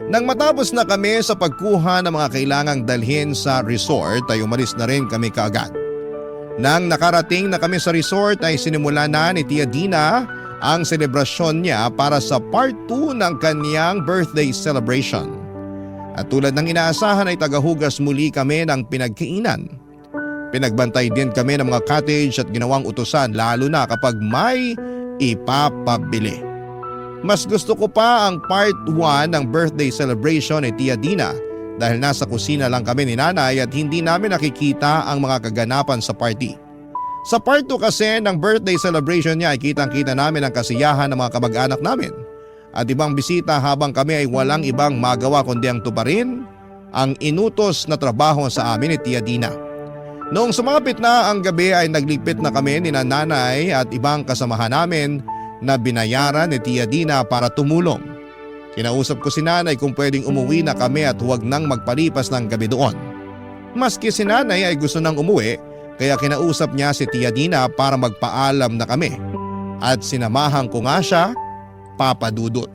Nang matapos na kami sa pagkuha ng mga kailangang dalhin sa resort ay umalis na rin kami kaagad. Nang nakarating na kami sa resort ay sinimula na ni Tia Dina ang selebrasyon niya para sa part 2 ng kanyang birthday celebration. At tulad ng inaasahan ay tagahugas muli kami ng pinagkainan. Pinagbantay din kami ng mga cottage at ginawang utusan lalo na kapag may ipapabili. Mas gusto ko pa ang part 1 ng birthday celebration ni Tia Dina dahil nasa kusina lang kami ni Nanay at hindi namin nakikita ang mga kaganapan sa party. Sa part 2 kasi ng birthday celebration niya ay kitang-kita namin ang kasiyahan ng mga kamag-anak namin at ibang bisita habang kami ay walang ibang magawa kundi ang tuparin ang inutos na trabaho sa amin ni Tia Dina. Noong sumapit na ang gabi ay naglipit na kami ni Nanay at ibang kasamahan namin na binayaran ni Tia Dina para tumulong. Kinausap ko si Nanay kung pwedeng umuwi na kami at huwag nang magpalipas ng gabi doon. Maski si Nanay ay gusto nang umuwi kaya kinausap niya si Tia Dina para magpaalam na kami at sinamahan ko nga siya, Papa Dudut.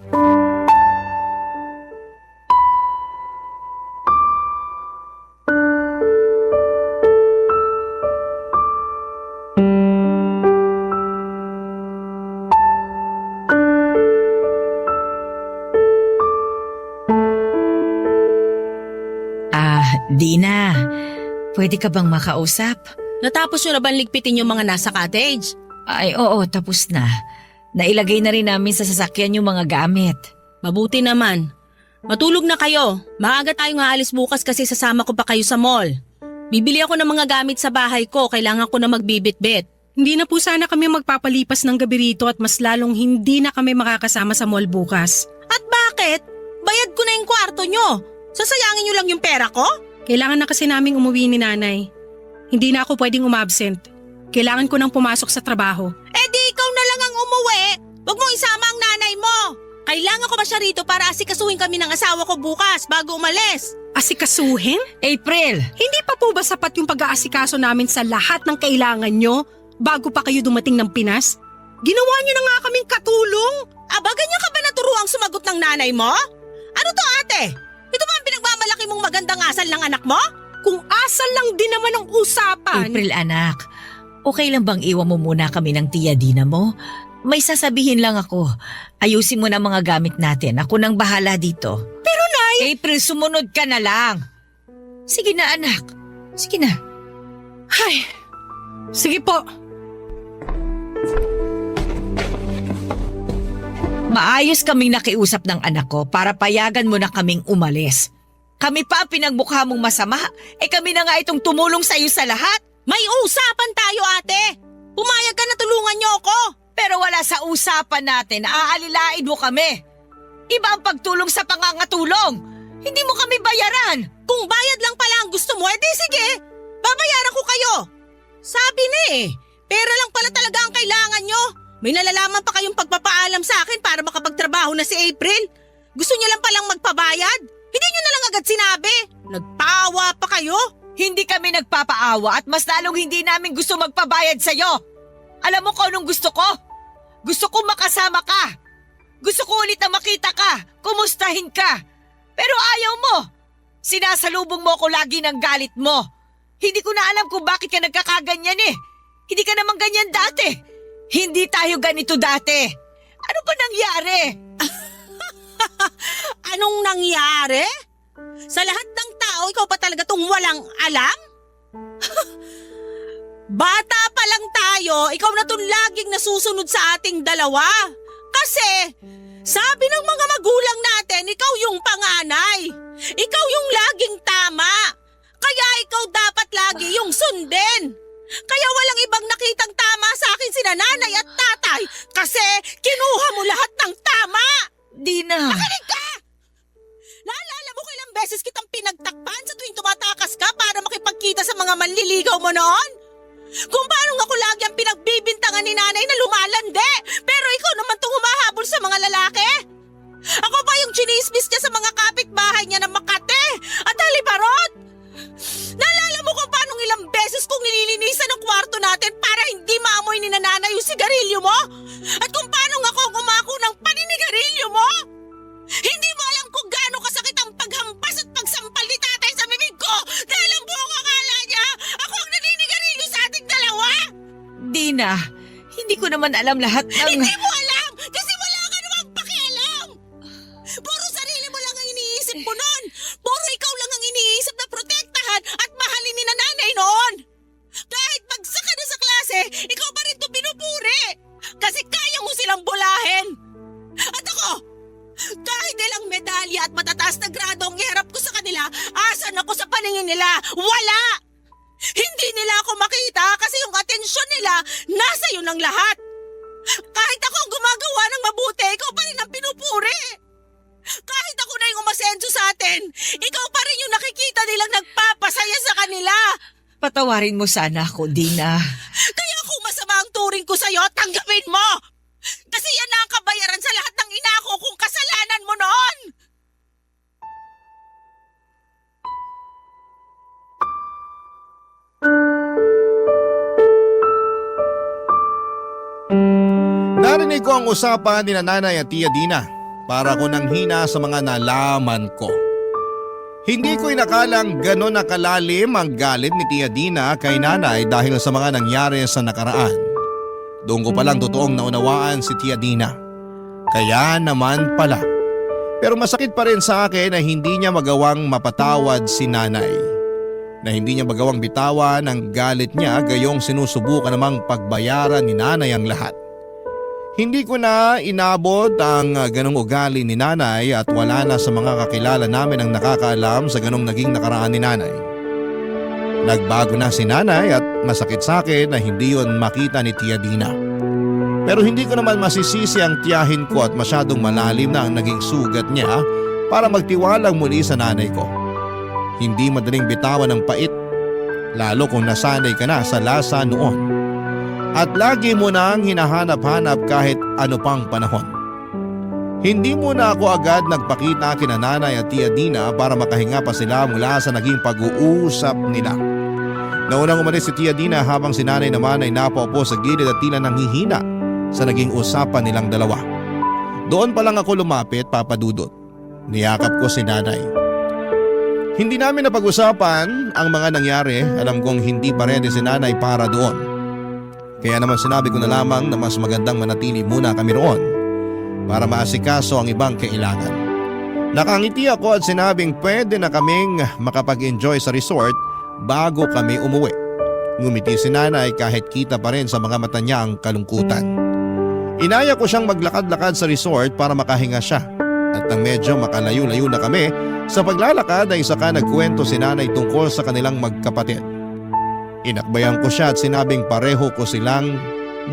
Dina, pwede ka bang makausap? Natapos nyo na bang ligpitin yung mga nasa cottage? Ay oo, tapos na. Nailagay na rin namin sa sasakyan yung mga gamit. Mabuti naman. Matulog na kayo. Maaga tayong aalis bukas kasi sasama ko pa kayo sa mall. Bibili ako ng mga gamit sa bahay ko. Kailangan ko na magbibit-bit. Hindi na po sana kami magpapalipas ng gabi rito at mas lalong hindi na kami makakasama sa mall bukas. At bakit? Bayad ko na yung kwarto nyo. Sasayangin nyo lang yung pera ko? Kailangan na kasi naming umuwi ni Nanay. Hindi na ako pwedeng umabsent. Kailangan ko nang pumasok sa trabaho. Eh di ikaw na lang ang umuwi. Huwag mong isama ang nanay mo. Kailangan ko ba siya rito para asikasuhin kami ng asawa ko bukas bago umalis? Asikasuhin? April! Hindi pa po ba sapat yung pag-aasikaso namin sa lahat ng kailangan nyo bago pa kayo dumating ng Pinas? Ginawa nyo na nga kaming katulong. Aba, ganyan ka ba naturuang sumagot ng nanay mo? Ano to ate? Ito ba ang pinagmamalaki mong magandang asal ng anak mo? Kung asal lang din naman ang usapan. April anak, okay lang bang iwan mo muna kami ng Tia Dina mo? May sasabihin lang ako. Ayusin mo na mga gamit natin. Ako nang bahala dito. Pero Nay… April, sumunod ka na lang. Sige na anak. Sige na. Ay, sige po. Maayos kaming nakiusap ng anak ko para payagan mo na kaming umalis. Kami pa ang pinagmukha mong masama. Kami na nga itong tumulong sa'yo sa lahat. May usapan tayo ate. Pumayag ka na tulungan niyo ako. Pero wala sa usapan natin, aalilain mo kami. Iba ang pagtulong sa pangangatulong. Hindi mo kami bayaran. Kung bayad lang pala ang gusto mo, edi sige. Babayaran ko kayo. Sabi na pera lang pala talaga ang kailangan nyo. May nalalaman pa kayong pagpapaalam sa akin para makapagtrabaho na si April. Gusto niya lang palang magpabayad. Hindi niyo na lang agad sinabi. Nagpaawa pa kayo. Hindi kami nagpapaawa at mas lalong hindi namin gusto magpabayad sa'yo. Alam mo kung anong gusto ko? Gusto ko makasama ka. Gusto ko ulit na makita ka. Kumustahin ka. Pero ayaw mo. Sinasalubong mo ako lagi ng galit mo. Hindi ko na alam kung bakit ka nagkakaganyan Hindi ka naman ganyan dati. Hindi tayo ganito dati. Ano ba nangyari? Anong nangyari? Sa lahat ng tao, ikaw pa talaga tong walang alam? Bata pa lang tayo, ikaw na tong laging nasusunod sa ating dalawa. Kasi, sabi ng mga magulang natin, ikaw yung panganay. Ikaw yung laging tama. Kaya ikaw dapat lagi yung sundin. Kaya walang ibang nakitang tama sa akin sina nanay at tatay kasi kinuha mo lahat ng tama. Dina. Makinig ka! Naalala mo kailang beses kitang pinagtakpan sa tuwing tumatakas ka para makipagkita sa mga manliligaw mo noon? Kung paano ako lagi ang pinagbibintangan ni nanay na lumalande, pero ikaw naman tong humahabol sa mga lalaki. Ako pa yung chinismis niya sa mga kapitbahay niya na Makate at halibarot. Naalala mo kung paano ilang beses kong nililinisan ang kwarto natin para hindi maamoy ni nanay yung sigarilyo mo? At kung paano ako umako ng paninigarilyo mo? Hindi mo alam kung gaano kasakit ang paghampas at pagsampal ni tatay sa bibig ko dahil ang buong akala niya ako ang naninigarilyo sa ating dalawa. Dina, hindi ko naman alam lahat ng... Hindi mo alam kasi wala ka namang pakialam. Puro sarili mo lang ang iniisip mo noon. Puro ikaw lang ang iniisip na protektahan at mahalin ni nanay noon. Kahit bagsak ka na sa klase, ikaw pa rin ito pinupuri. Kasi kaya mo silang bulahin. At ako, kahit ilang medalya at matataas na grado ang iharap ko sa kanila, asan ako sa paningin nila? Wala! Hindi nila ako makita kasi yung atensyon nila nasa iyo ng lahat. Kahit ako ang gumagawa ng mabuti, ikaw pa rin ang pinupuri. Kahit ako na yung umasenso sa atin, ikaw pa rin yung nakikita nilang nagpapasaya sa kanila. Patawarin mo sana ako, Dina. Kaya kung masama ang turing ko sa'yo, tanggapin mo! Kasi yan na ang kabayaran sa lahat ng inako kung kasalanan mo noon! Narinig ko ang usapan ni Nanay at Tia Dina para ko nang hina sa mga nalaman ko. Hindi ko inakalang ganon na kalalim ang galit ni Tia Dina kay Nanay dahil sa mga nangyari sa nakaraan. Doon ko palang totoong naunawaan si Tia Dina. Kaya naman pala. Pero masakit pa rin sa akin na hindi niya magawang mapatawad si Nanay. Na hindi niya magawang bitawan ang galit niya gayong sinusubukan namang pagbayaran ni Nanay ang lahat. Hindi ko na inabot ang ganong ugali ni Nanay at wala na sa mga kakilala namin ang nakakaalam sa ganong naging nakaraan ni Nanay. Nagbago na si Nanay at masakit sa akin na hindi yon makita ni Tia Dina. Pero hindi ko naman masisisi ang tiyahin ko at masyadong malalim na ang naging sugat niya para magtiwalang muli sa nanay ko. Hindi madaling bitawan ng pait, lalo kung nasanay ka na sa lasa noon. At lagi mo nang hinahanap-hanap kahit ano pang panahon. Hindi muna ako agad nagpakita kina Nanay at Tia Dina para makahinga pa sila mula sa naging pag-uusap nila. Naunang umalis si Tia Dina habang si Nanay naman ay napaupo sa gilid at tila nanghihina sa naging usapan nilang dalawa. Doon pa lang ako lumapit, Papa Dudut. Niyakap ko si Nanay. Hindi namin napag-usapan ang mga nangyari. Alam kong hindi pa ready si Nanay para doon. Kaya naman sinabi ko na lamang na mas magandang manatili muna kami roon para maasikaso ang ibang kailangan. Nakangiti ako at sinabing pwede na kaming makapag-enjoy sa resort bago kami umuwi. Ngumiti si Nanay kahit kita pa rin sa mga mata niya ang kalungkutan. Inaya ko siyang maglakad-lakad sa resort para makahinga siya. At nang medyo makalayo-layo na kami, sa paglalakad ay saka nagkwento si Nanay tungkol sa kanilang magkapatid. Inakbayan ko siya at sinabing pareho ko silang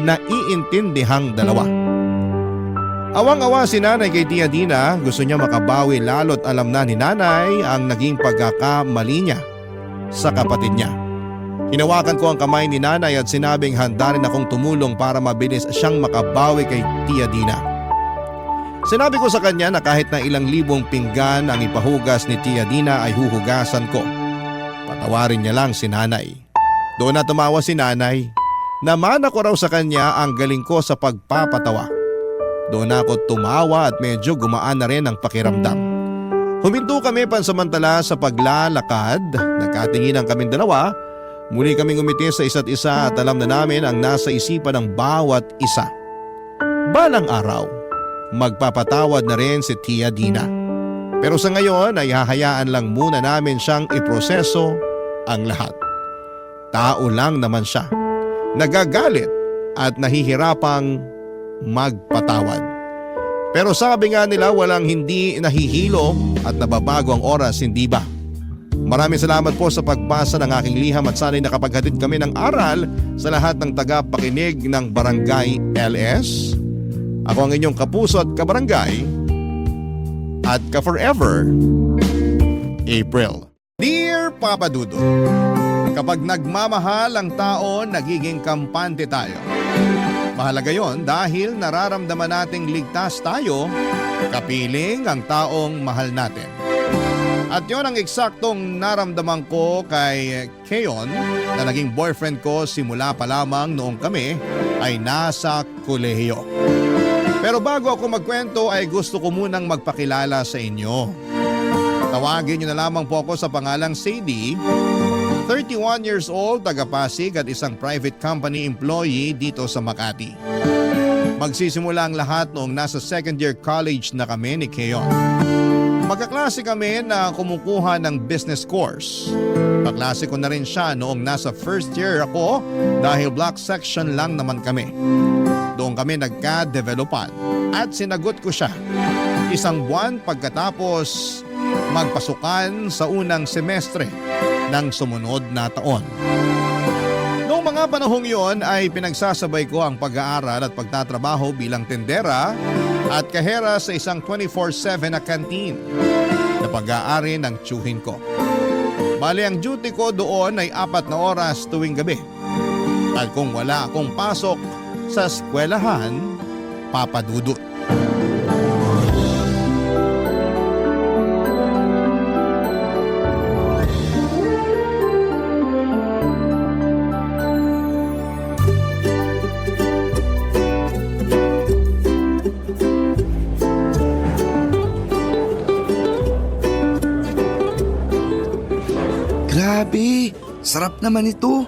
naiintindihang dalawa. Awang-awa si Nanay kay Tia Dina, gusto niya makabawi lalo't alam na ni Nanay ang naging pagkakamali niya sa kapatid niya. Hinawakan ko ang kamay ni Nanay at sinabing handa rin akong tumulong para mabilis siyang makabawi kay Tia Dina. Sinabi ko sa kanya na kahit na ilang libong pinggan ang ipahugas ni Tia Dina ay huhugasan ko. Patawarin niya lang si Nanay. Doon na tumawa si Nanay. Namana ko raw sa kanya ang galing ko sa pagpapatawa. Doon ako tumawa at medyo gumaan na rin ang pakiramdam. Huminto kami pansamantala sa paglalakad. Nagkatinginan kaming dalawa. Muli kaming umiti sa isa't isa at alam na namin ang nasa isipan ng bawat isa. Balang araw, magpapatawad na rin si Tia Dina. Pero sa ngayon ay hahayaan lang muna namin siyang iproseso ang lahat. Tao lang naman siya. Nagagalit at nahihirapang magpatawad. Pero sabi nga nila walang hindi nahihilo at nababago ang oras, hindi ba? Maraming salamat po sa pagbasa ng aking liham at sana'y nakapaghatid kami ng aral sa lahat ng taga-pakinig ng Barangay LS. Ako ang inyong kapuso at kabarangay at ka-forever, April. Dear Papa Dudut, Kapag nagmamahal ang tao, nagiging kampante tayo. Mahalaga yon dahil nararamdaman nating ligtas tayo, kapiling ang taong mahal natin. At yon ang eksaktong naramdaman ko kay Keon na naging boyfriend ko simula pa lamang noong kami ay nasa kolehiyo. Pero bago ako magkwento ay gusto ko munang magpakilala sa inyo. Tawagin niyo na lamang po ako sa pangalang Sadie, 31 years old, taga-Pasig at isang private company employee dito sa Makati. Magsisimula ang lahat noong nasa second year college na kami ni Keon. Magkaklase kami na kumukuha ng business course. Kaklase ko na rin siya noong nasa first year ako dahil block section lang naman kami. Doon kami nagka-developan at sinagot ko siya. Isang buwan pagkatapos magpasukan sa unang semestre ng sumunod na taon. Noong mga panahong iyon ay pinagsasabay ko ang pag-aaral at pagtatrabaho bilang tendera at kahera sa isang 24/7 na canteen na pag-aari ng tiyuhin ko. Bali ang duty ko doon ay 4 na oras tuwing gabi. At kung wala akong pasok sa eskwelahan, papadudot. Grabe, sarap naman ito.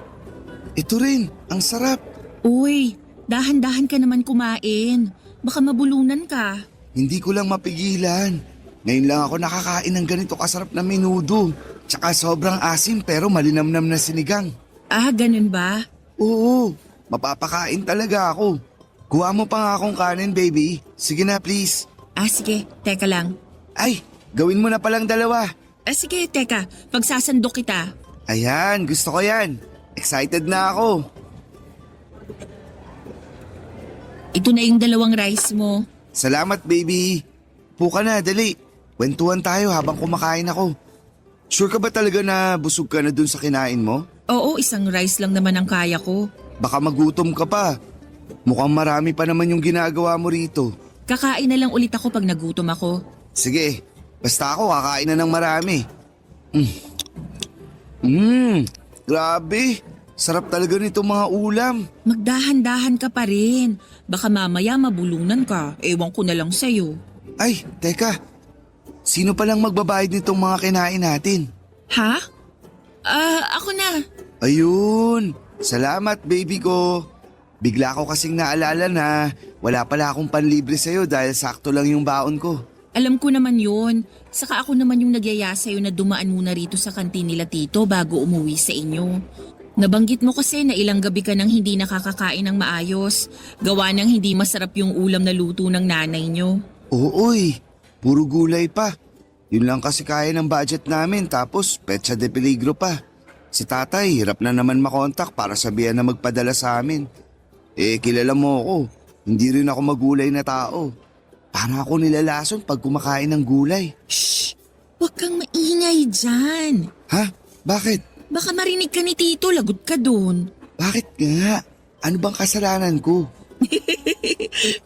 Ito rin, ang sarap. Uy, dahan-dahan ka naman kumain. Baka mabulunan ka. Hindi ko lang mapigilan. Ngayon lang ako nakakain ng ganito kasarap na menudo. Tsaka sobrang asim pero malinamnam na sinigang. Ah, ganun ba? Oo, mapapakain talaga ako. Kuha mo pa nga akong kanin, baby. Sige na, please. Ah, sige. Teka lang. Ay, gawin mo na palang 2. Ah, sige, teka. Pagsasandok kita. Ayan, gusto ko yan. Excited na ako. Ito na yung 2 rice mo. Salamat, baby. Puka na, dali. Kwentuhan tayo habang kumakain ako. Sure ka ba talaga na busog ka na dun sa kinain mo? Oo, isang rice lang naman ang kaya ko. Baka magutom ka pa. Mukhang marami pa naman yung ginagawa mo rito. Kakain na lang ulit ako pag nagutom ako. Sige, basta ako kakain na ng marami. Grabe. Sarap talaga nito mga ulam. Magdahan-dahan ka pa rin. Baka mamaya mabulunan ka. Ewan ko na lang sa'yo. Ay, teka. Sino palang magbabayad nitong mga kinain natin? Ha? Ako na. Ayun. Salamat, baby ko. Bigla ko kasing naalala na wala pala akong panlibre sa'yo dahil sakto lang yung baon ko. Alam ko naman yun. Saka ako naman yung nagyaya sa'yo na dumaan muna rito sa kantin nila tito bago umuwi sa inyo. Nabanggit mo kasi na ilang gabi ka nang hindi nakakakain ng maayos. Gawa ng hindi masarap yung ulam na luto ng nanay nyo. Ooy, puro gulay pa. Yun lang kasi kaya ng budget namin tapos petsa de peligro pa. Si tatay hirap na naman makontak para sabihan na magpadala sa amin. Kilala mo ako, hindi rin ako magulay na tao. Paano ako nilalason pag kumakain ng gulay? Shh! Huwag kang maingay dyan. Ha? Bakit? Baka marinig ka ni tito, lagot ka dun. Bakit nga? Ano bang kasalanan ko?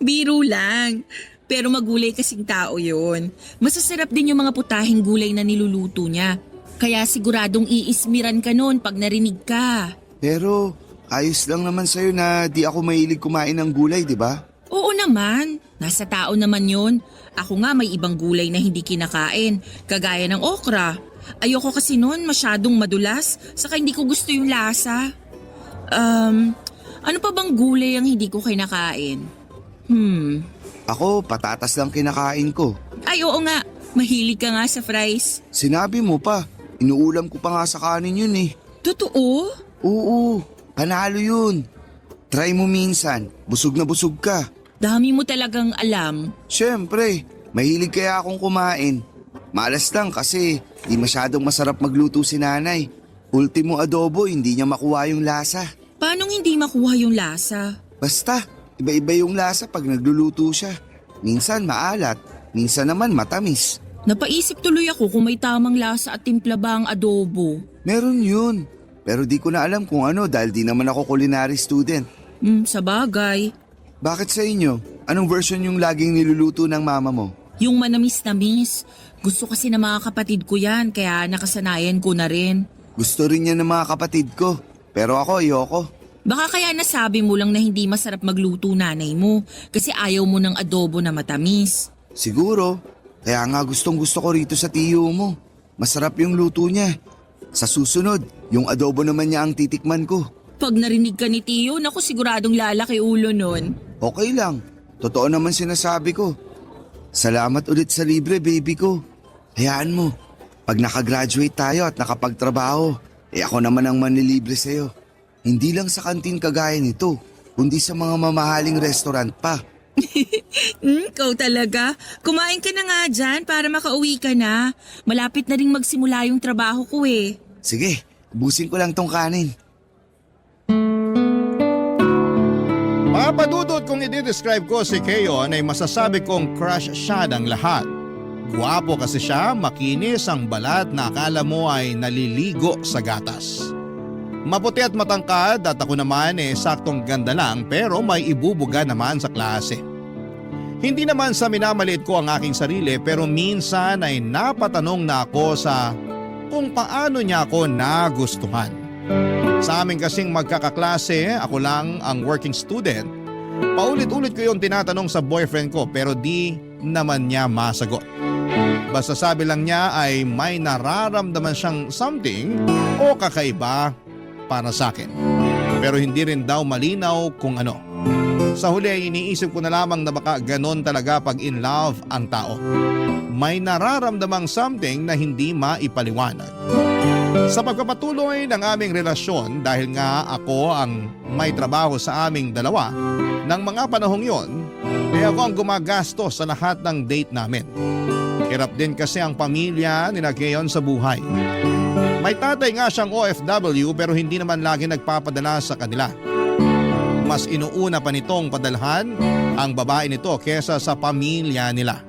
Biro lang. Pero magulay kasing tao yon. Masasarap din yung mga putahing gulay na niluluto niya. Kaya siguradong iismiran ka nun pag narinig ka. Pero ayos lang naman sa'yo na di ako mahilig kumain ng gulay, di ba? Oo naman. Nasa tao naman yon. Ako nga may ibang gulay na hindi kinakain. Kagaya ng okra. Ayoko kasi nun masyadong madulas. Saka hindi ko gusto yung lasa. Ano pa bang gulay ang hindi ko kinakain? Ako, patatas lang kinakain ko. Ay oo nga. Mahilig ka nga sa fries. Sinabi mo pa, inuulam ko pa nga sa kanin yun eh. Totoo? Oo, panalo yun. Try mo minsan, busog na busog ka. Dami mo talagang alam. Siyempre, mahilig kaya akong kumain. Malas lang kasi di masyadong masarap magluto si nanay. Ultimo adobo, hindi niya makuha yung lasa. Paanong hindi makuha yung lasa? Basta, iba-iba yung lasa pag nagluluto siya. Minsan maalat, minsan naman matamis. Napaisip tuloy ako kung may tamang lasa at timpla ba ang adobo. Meron yun. Pero di ko na alam kung ano dahil di naman ako culinary student. Sa bagay. Bakit sa inyo? Anong version yung laging niluluto ng mama mo? Yung manamis-namis. Gusto kasi ng mga kapatid ko yan, kaya nakasanayan ko na rin. Gusto rin yan ng mga kapatid ko. Pero ako, ayoko. Baka kaya nasabi mo lang na hindi masarap magluto nanay mo kasi ayaw mo ng adobo na matamis. Siguro. Kaya nga gustong gusto ko rito sa tiyo mo. Masarap yung luto niya. Sa susunod, yung adobo naman niya ang titikman ko. Pag narinig ka ni Tiyo, naku siguradong lalaki ulo nun. Okay lang. Totoo naman sinasabi ko. Salamat ulit sa libre, baby ko. Hayaan mo. Pag nakagraduate tayo at nakapagtrabaho, ako naman ang manlilibre sa'yo. Hindi lang sa kantin kagaya nito, kundi sa mga mamahaling restaurant pa. Ikaw talaga. Kumain ka na nga dyan para makauwi ka na. Malapit na rin magsimula yung trabaho ko eh. Sige, busin ko lang tong kanin. Mga padudod, kung i-describe ko si Keyon ay masasabi kong crush siya ng lahat. Guwapo kasi siya, makinis ang balat na akala mo ay naliligo sa gatas. Maputi at matangkad at ako naman saktong ganda lang pero may ibubuga naman sa klase. Hindi naman sa minamaliit ko ang aking sarili pero minsan ay napatanong na ako sa kung paano niya ako nagustuhan. Sa amin kasing magkakaklase, ako lang ang working student. Paulit-ulit ko yung tinatanong sa boyfriend ko pero di naman niya masagot. Basta sabi lang niya ay may nararamdaman siyang something o kakaiba para sa akin. Pero hindi rin daw malinaw kung ano. Sa huli ay iniisip ko na lamang na baka ganon talaga pag in love ang tao. May nararamdamang something na hindi maipaliwanag. Sa pagpapatuloy ng aming relasyon dahil nga ako ang may trabaho sa aming dalawa, ng mga panahong yon, ako ang gumagastos sa lahat ng date namin. Hirap din kasi ang pamilya ni Keyon sa buhay. May tatay nga siyang OFW pero hindi naman lagi nagpapadala sa kanila. Mas inuuna pa nitong padalhan ang babae nito kesa sa pamilya nila.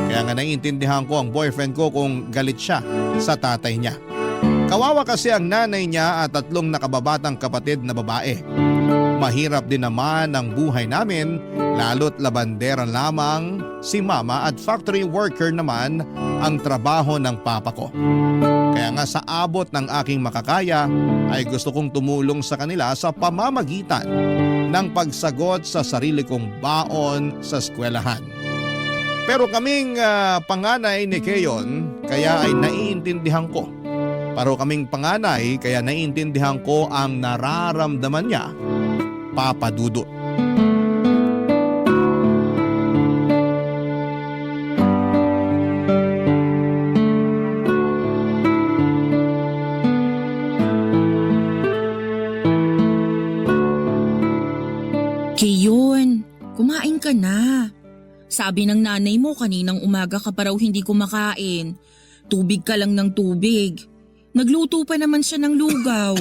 Kaya nga naiintindihan ko ang boyfriend ko kung galit siya sa tatay niya. Kawawa kasi ang nanay niya at 3 nakababatang kapatid na babae. Mahirap din naman ang buhay namin lalo't labandera lamang si mama at factory worker naman ang trabaho ng papa ko. Kaya nga sa abot ng aking makakaya ay gusto kong tumulong sa kanila sa pamamagitan ng pagsagot sa sarili kong baon sa eskwelahan. Pero kaming panganay ni Keyon kaya ay naiintindihan ko. Pero kaming panganay kaya naiintindihan ko ang nararamdaman niya, Papa Dudut. Keyon, kumain ka na. Sabi ng nanay mo kaninang umaga ka pa raw hindi kumakain. Tubig ka lang ng tubig. Nagluto pa naman siya ng lugaw.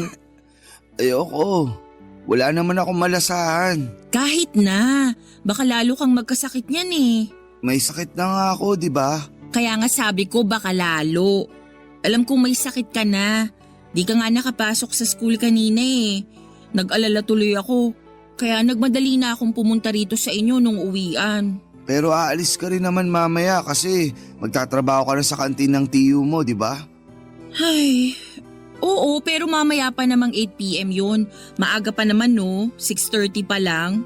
Ayoko. Wala naman akong malasahan. Kahit na, baka lalo kang magkasakit niyan eh. May sakit na nga ako, di ba? Kaya nga sabi ko baka lalo. Alam kong may sakit ka na. Di ka nga nakapasok sa school kanina eh. Nag-alala tuloy ako. Kaya nagmadali na akong pumunta rito sa inyo nung uwian. Pero aalis ka rin naman mamaya kasi magtatrabaho ka na sa kantin ng tiyo mo, di ba? Ay, oo pero mamaya pa namang 8 p.m. yun. Maaga pa naman no, 6:30 pa lang.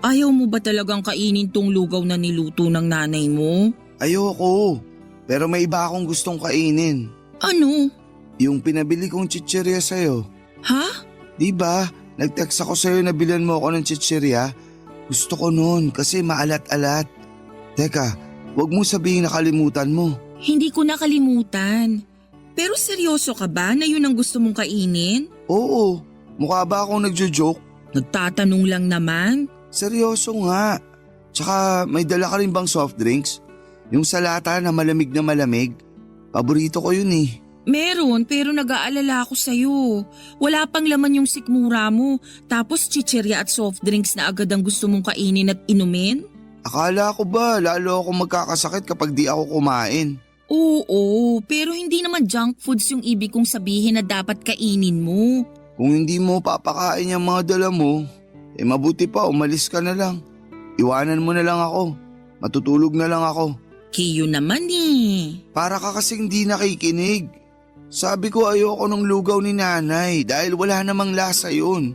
Ayaw mo ba talagang kainin tong lugaw na niluto ng nanay mo? Ayoko. Pero may iba akong gustong kainin. Ano? Yung pinabili kong chichirya sa'yo. Ha? Di ba? Nag-text ako sa'yo na bilan mo ako ng chichirya. Gusto ko nun kasi maalat-alat. Teka, wag mo sabihin nakalimutan mo. Hindi ko nakalimutan. Pero seryoso ka ba na yun ang gusto mong kainin? Oo, mukha ba akong nagjo-joke? Nagtatanong lang naman. Seryoso nga. Tsaka may dala ka rin bang soft drinks? Yung sa lata na malamig na malamig. Paborito ko yun eh. Meron pero nag-aalala ako sa'yo. Wala pang laman yung sikmura mo. Tapos chichirya at soft drinks na agad ang gusto mong kainin at inumin? Akala ko ba lalo ako magkakasakit kapag di ako kumain? Oo, pero hindi naman junk foods yung ibig kong sabihin na dapat kainin mo. Kung hindi mo papakain yung mga dala mo, mabuti pa umalis ka na lang. Iwanan mo na lang ako. Matutulog na lang ako. Kiyo naman eh. Para ka kasing di nakikinig. Sabi ko ayoko ng lugaw ni nanay dahil wala namang lasa yun.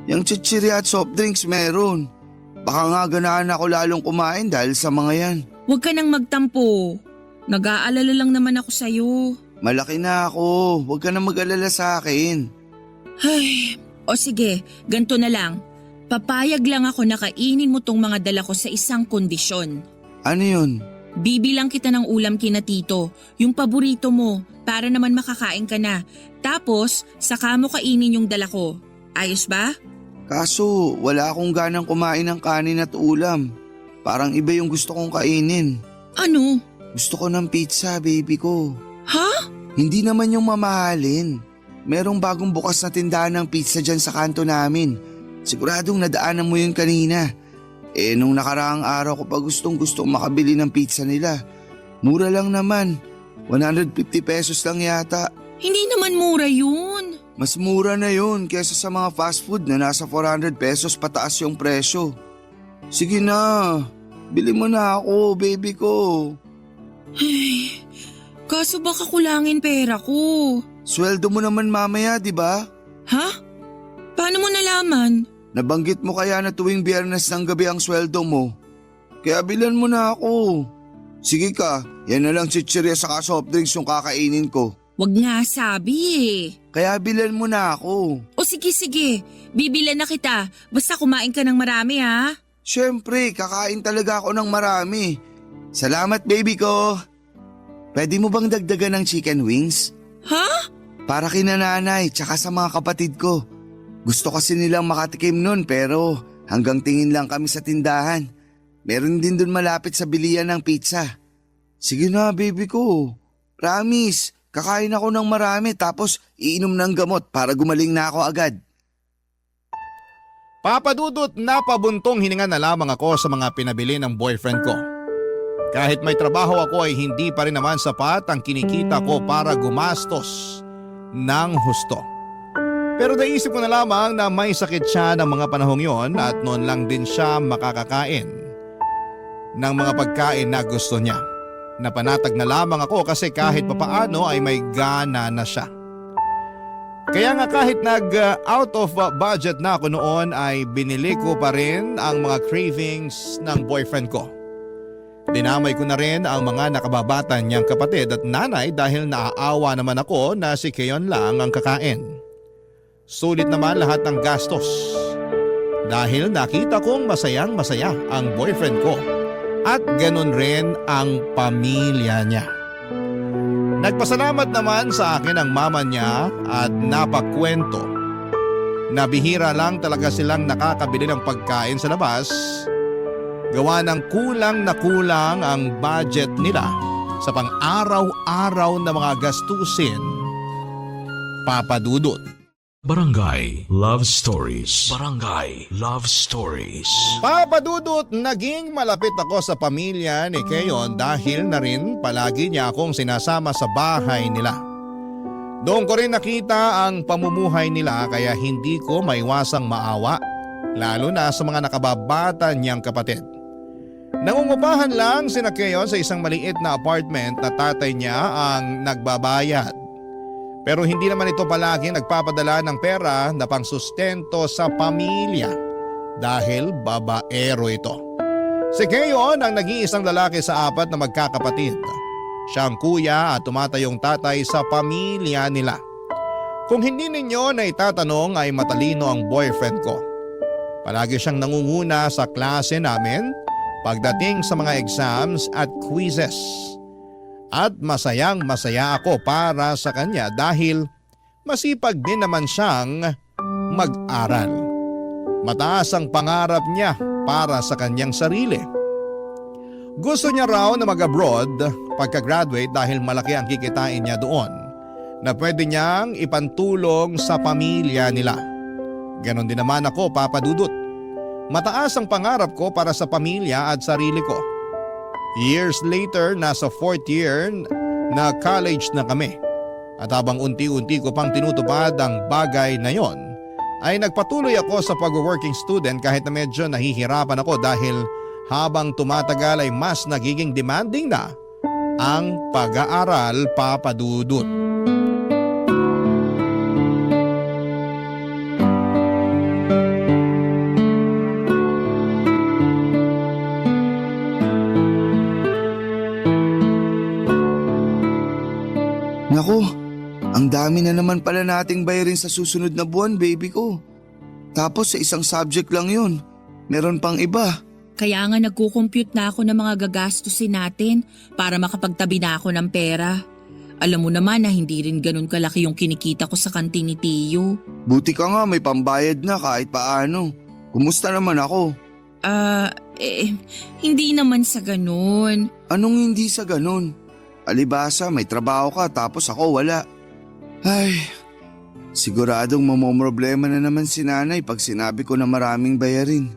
Yung chichirya at soft drinks meron. Baka nga ganahan ako lalong kumain dahil sa mga yan. Huwag ka nang magtampo. Nag-aalala lang naman ako sa'yo. Malaki na ako, huwag ka na mag-alala sa akin. Ay, o sige, ganito na lang. Papayag lang ako na kainin mo tong mga dala ko sa isang kondisyon. Ano yun? Bibilang kita ng ulam kina tito, yung paborito mo, para naman makakain ka na. Tapos, saka mo kainin yung dala ko. Ayos ba? Kaso wala akong ganang kumain ng kanin at ulam. Parang iba yung gusto kong kainin. Ano? Gusto ko ng pizza, baby ko. Ha? Hindi naman yung mamahalin. Merong bagong bukas na tindahan ng pizza dyan sa kanto namin. Siguradong nadaanan mo yun kanina. Nung nakaraang araw ko pa gustong makabili ng pizza nila. Mura lang naman. 150 pesos lang yata. Hindi naman mura yun. Mas mura na yun kesa sa mga fast food na nasa 400 pesos pataas yung presyo. Sige na, bili mo na ako, baby ko. Ay, kaso baka kulangin pera ko. Sweldo mo naman mamaya, di ba? Ha? Paano mo nalaman? Nabanggit mo kaya na tuwing Biyernes ng gabi ang sweldo mo. Kaya bilan mo na ako. Sige ka, yan na lang chichirya sa soft drinks yung kakainin ko. Wag nga sabi eh. Kaya bilan mo na ako. O sige, bibilan na kita. Basta kumain ka ng marami ha. Siyempre, kakain talaga ako ng marami. Salamat baby ko. Pwede mo bang dagdagan ng chicken wings? Ha? Para kina nanay tsaka sa mga kapatid ko. Gusto kasi nilang makatikim nun pero hanggang tingin lang kami sa tindahan. Meron din dun malapit sa bilihan ng pizza. Sige na baby ko. Promise, kakain ako ng marami tapos iinom ng gamot para gumaling na ako agad. Papadudot na pabuntong hininga na lamang ako sa mga pinabili ng boyfriend ko. Kahit may trabaho ako ay hindi pa rin naman sapat ang kinikita ko para gumastos ng husto. Pero naisip ko na lamang na may sakit siya ng mga panahong yon at noon lang din siya makakakain ng mga pagkain na gusto niya. Napanatag na lamang ako kasi kahit papaano ay may gana na siya. Kaya nga kahit out of budget na ako noon ay binili ko pa rin ang mga cravings ng boyfriend ko. Dinamay ko na rin ang mga nakababata niyang kapatid at nanay dahil naaawa naman ako na si Keyon lang ang kakain. Sulit naman lahat ng gastos dahil nakita kong masayang-masaya ang boyfriend ko at ganun rin ang pamilya niya. Nagpasalamat naman sa akin ang mama niya at napakwento na bihira lang talaga silang nakakabili ng pagkain sa labas gawa ng kulang na kulang ang budget nila sa pang-araw-araw na mga gastusin. Papadudot. Barangay Love Stories. Barangay Love Stories. Papadudot, naging malapit ako sa pamilya ni Keyon dahil na rin palagi niya akong sinasama sa bahay nila. Doon ko rin nakita ang pamumuhay nila kaya hindi ko maiwasang maawa, lalo na sa mga nakababata niyang kapatid. Nangungupahan lang sina Keyon sa isang maliit na apartment na tatay niya ang nagbabayad. Pero hindi naman ito palagi nagpapadala ng pera na pangsustento sa pamilya dahil babaero ito. Si Keyon ang nag-iisang lalaki sa 4 na magkakapatid. Siya ang kuya at tumatayong tatay sa pamilya nila. Kung hindi ninyo na itatanong ay matalino ang boyfriend ko. Palagi siyang nangunguna sa klase namin pagdating sa mga exams at quizzes. At masayang masaya ako para sa kanya dahil masipag din naman siyang mag-aral. Mataas ang pangarap niya para sa kanyang sarili. Gusto niya raw na mag-abroad pagka-graduate dahil malaki ang kikitain niya doon na pwede niyang ipantulong sa pamilya nila. Ganon din naman ako, Papa Dudut. Mataas ang pangarap ko para sa pamilya at sarili ko. Years later, nasa 4th year na college na kami. At habang unti-unti ko pang tinutupad ang bagay na yon, ay nagpatuloy ako sa pag-working student kahit na medyo nahihirapan ako dahil habang tumatagal ay mas nagiging demanding na ang pag-aaral, Papa Dudut. Naku, ang dami na naman pala nating bayarin sa susunod na buwan, baby ko. Tapos sa isang subject lang yun. Meron pang iba. Kaya nga nagko-compute na ako ng mga gagastusin natin para makapagtabi na ako ng pera. Alam mo naman na hindi rin ganun kalaki yung kinikita ko sa kantin ni Tiyo. Buti ka nga may pambayad na kahit paano. Kumusta naman ako? Hindi naman sa ganun. Anong hindi sa ganun? Alibasa, may trabaho ka tapos ako wala. Ay, siguradong mamomroblema na naman si nanay pag sinabi ko na maraming bayarin.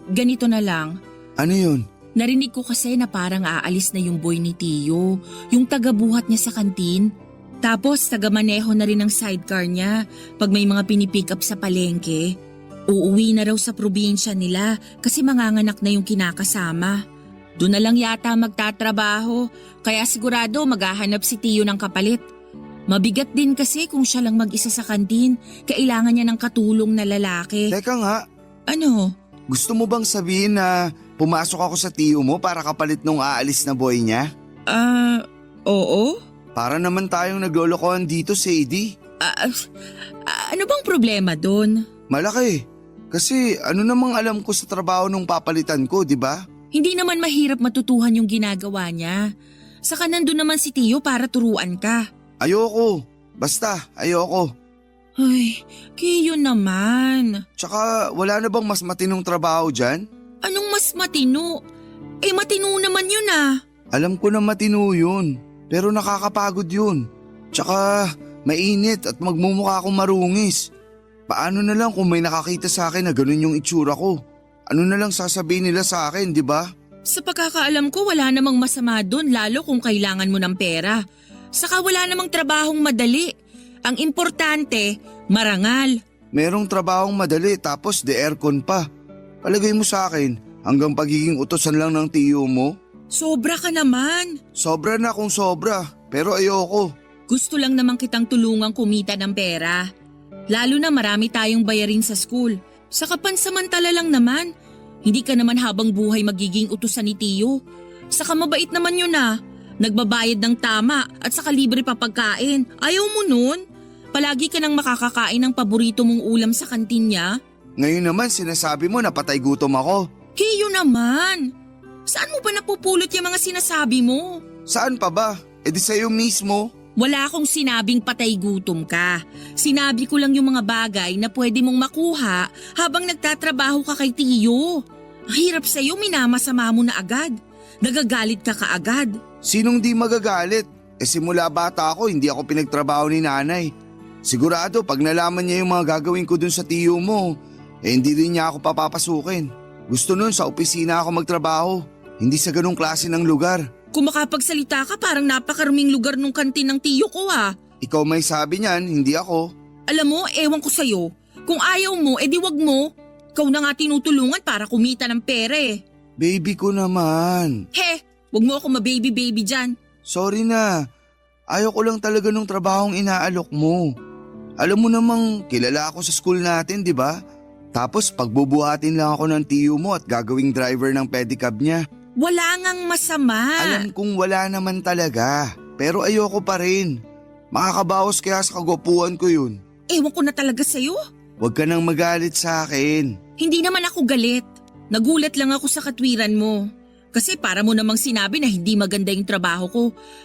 Ganito na lang. Ano yun? Narinig ko kasi na parang aalis na yung boy ni Tiyo, yung tagabuhat niya sa kantin. Tapos tagamaneho na rin ang sidecar niya pag may mga pinipick up sa palengke. Uuwi na raw sa probinsya nila kasi manganganak na yung kinakasama. Doon na lang yata magtatrabaho, kaya sigurado maghahanap si Tiyo ng kapalit. Mabigat din kasi kung siya lang mag-isa sa kantin, kailangan niya ng katulong na lalaki. Teka nga, Ano? gusto mo bang sabihin na pumasok ako sa tiyo mo para kapalit nung aalis na boy niya? Oo? Para naman tayong naglolokohan dito, Sadie. Ano bang problema doon? Malaki. Kasi ano namang alam ko sa trabaho nung papalitan ko, di ba? Hindi naman mahirap matutuhan yung ginagawa niya. Saka nandun naman si Tiyo para turuan ka. Ayoko. Basta, ayoko. Ay, Kiyo naman. Tsaka wala na bang mas matinong trabaho dyan? Anong mas matino? Matino naman yun ah. Alam ko na matino yun, pero nakakapagod yun. Tsaka mainit at magmumukha akong marungis. Paano na lang kung may nakakita sa akin na ganun yung itsura ko? Ano na lang sasabihin nila sa akin, di ba? Sa pagkakaalam ko wala namang masama doon lalo kung kailangan mo ng pera. Saka wala namang trabahong madali. Ang importante, marangal. Merong trabahong madali tapos de aircon pa. Palagay mo sa akin, hanggang pagiging utosan lang ng tiyo mo? Sobra ka naman. Sobra na kung sobra, pero ayoko. Gusto lang naman kitang tulungang kumita ng pera. Lalo na marami tayong bayarin sa school. Saka pansamantala lang naman. Hindi ka naman habang buhay magiging utusan ni Tiyo. Saka mabait naman yun ah. Nagbabayad ng tama at saka libre pa pagkain. Ayaw mo nun? Palagi ka nang makakakain ng paborito mong ulam sa kantin niya. Ngayon naman sinasabi mo na patay gutom ako. Kiyo naman. Saan mo ba napupulot yung mga sinasabi mo? Saan pa ba? E di sa'yo mismo. Wala akong sinabing patay gutom ka. Sinabi ko lang yung mga bagay na pwede mong makuha habang nagtatrabaho ka kay Tiyo. Ang hirap sa'yo, minamasama mo na agad. Nagagalit ka kaagad. Sinong di magagalit? Simula bata ako hindi ako pinagtrabaho ni nanay. Sigurado pag nalaman niya yung mga gagawin ko dun sa tiyo mo, hindi rin niya ako papapasukin. Gusto nun sa opisina ako magtrabaho, hindi sa ganung klase ng lugar. Kung makapagsalita ka parang napakaruming lugar nung kantin ng Tiyo ko ah. Ikaw may sabi niyan, hindi ako. Alam mo, ewan ko sa'yo. Kung ayaw mo, edi wag mo. Ikaw na nga tinutulungan para kumita ng pera eh. Baby ko naman. He, wag mo ako mababy-baby dyan. Sorry na. Ayaw ko lang talaga nung trabahong inaalok mo. Alam mo namang kilala ako sa school natin, di ba? Tapos pagbubuhatin lang ako ng tiyo mo at gagawing driver ng pedicab niya. Wala ngang masama. Alam kong wala naman talaga, pero ayoko pa rin. Makakabawas kaya sa kagwapuan ko yun. Ewan ko na talaga sa'yo. Huwag ka nang magalit sa akin. Hindi naman ako galit. Nagulat lang ako sa katwiran mo. Kasi para mo namang sinabi na hindi maganda yung trabaho ko.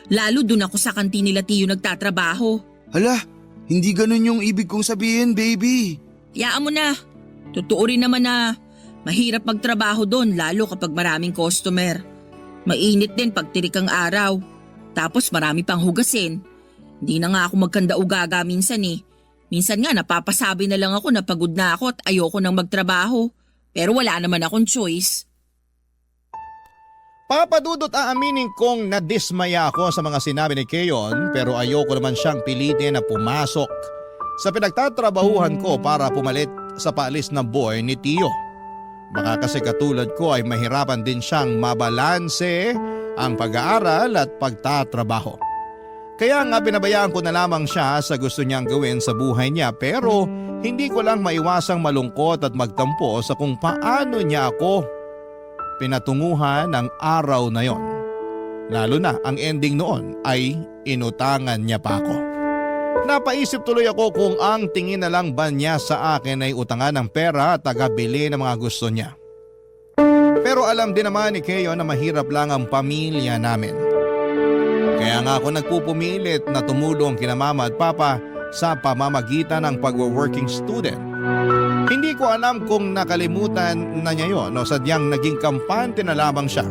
Lalo dun ako sa kantin nila Tiyo nagtatrabaho. Hala, hindi ganun yung ibig kong sabihin, baby. Hayaan mo na. Totoo rin naman na mahirap magtrabaho doon lalo kapag maraming customer. Mainit din pag tirik ang araw. Tapos marami pang hugasin. Hindi na nga ako magkanda-ugaga minsan eh. Minsan nga napapasabi na lang ako na pagod na ako at ayoko nang magtrabaho. Pero wala naman akong choice. Papadudot aaminin kong nadismaya ako sa mga sinabi ni Keyon pero ayoko naman siyang pilitin na pumasok sa pinagtatrabahuhan ko para pumalit sa paalis na boy ni Tio. Baka kasi katulad ko ay mahirapan din siyang mabalanse ang pag-aaral at pagtatrabaho. Kaya nga pinabayaan ko na lamang siya sa gusto niyang gawin sa buhay niya pero hindi ko lang maiwasang malungkot at magtampo sa kung paano niya ako pinatunguhan ng araw na yon. Lalo na ang ending noon ay inutangan niya pa ako. Napaisip tuloy ako kung ang tingin na lang ba niya sa akin ay utangan ng pera at tagabili ng mga gusto niya. Pero alam din naman ni Keo na mahirap lang ang pamilya namin. Kaya nga ako nagpupumilit na tumulong kina mama at papa sa pamamagitan ng pag-working student. Hindi ko alam kung nakalimutan na niya yon o sadyang naging kampante na lamang siya.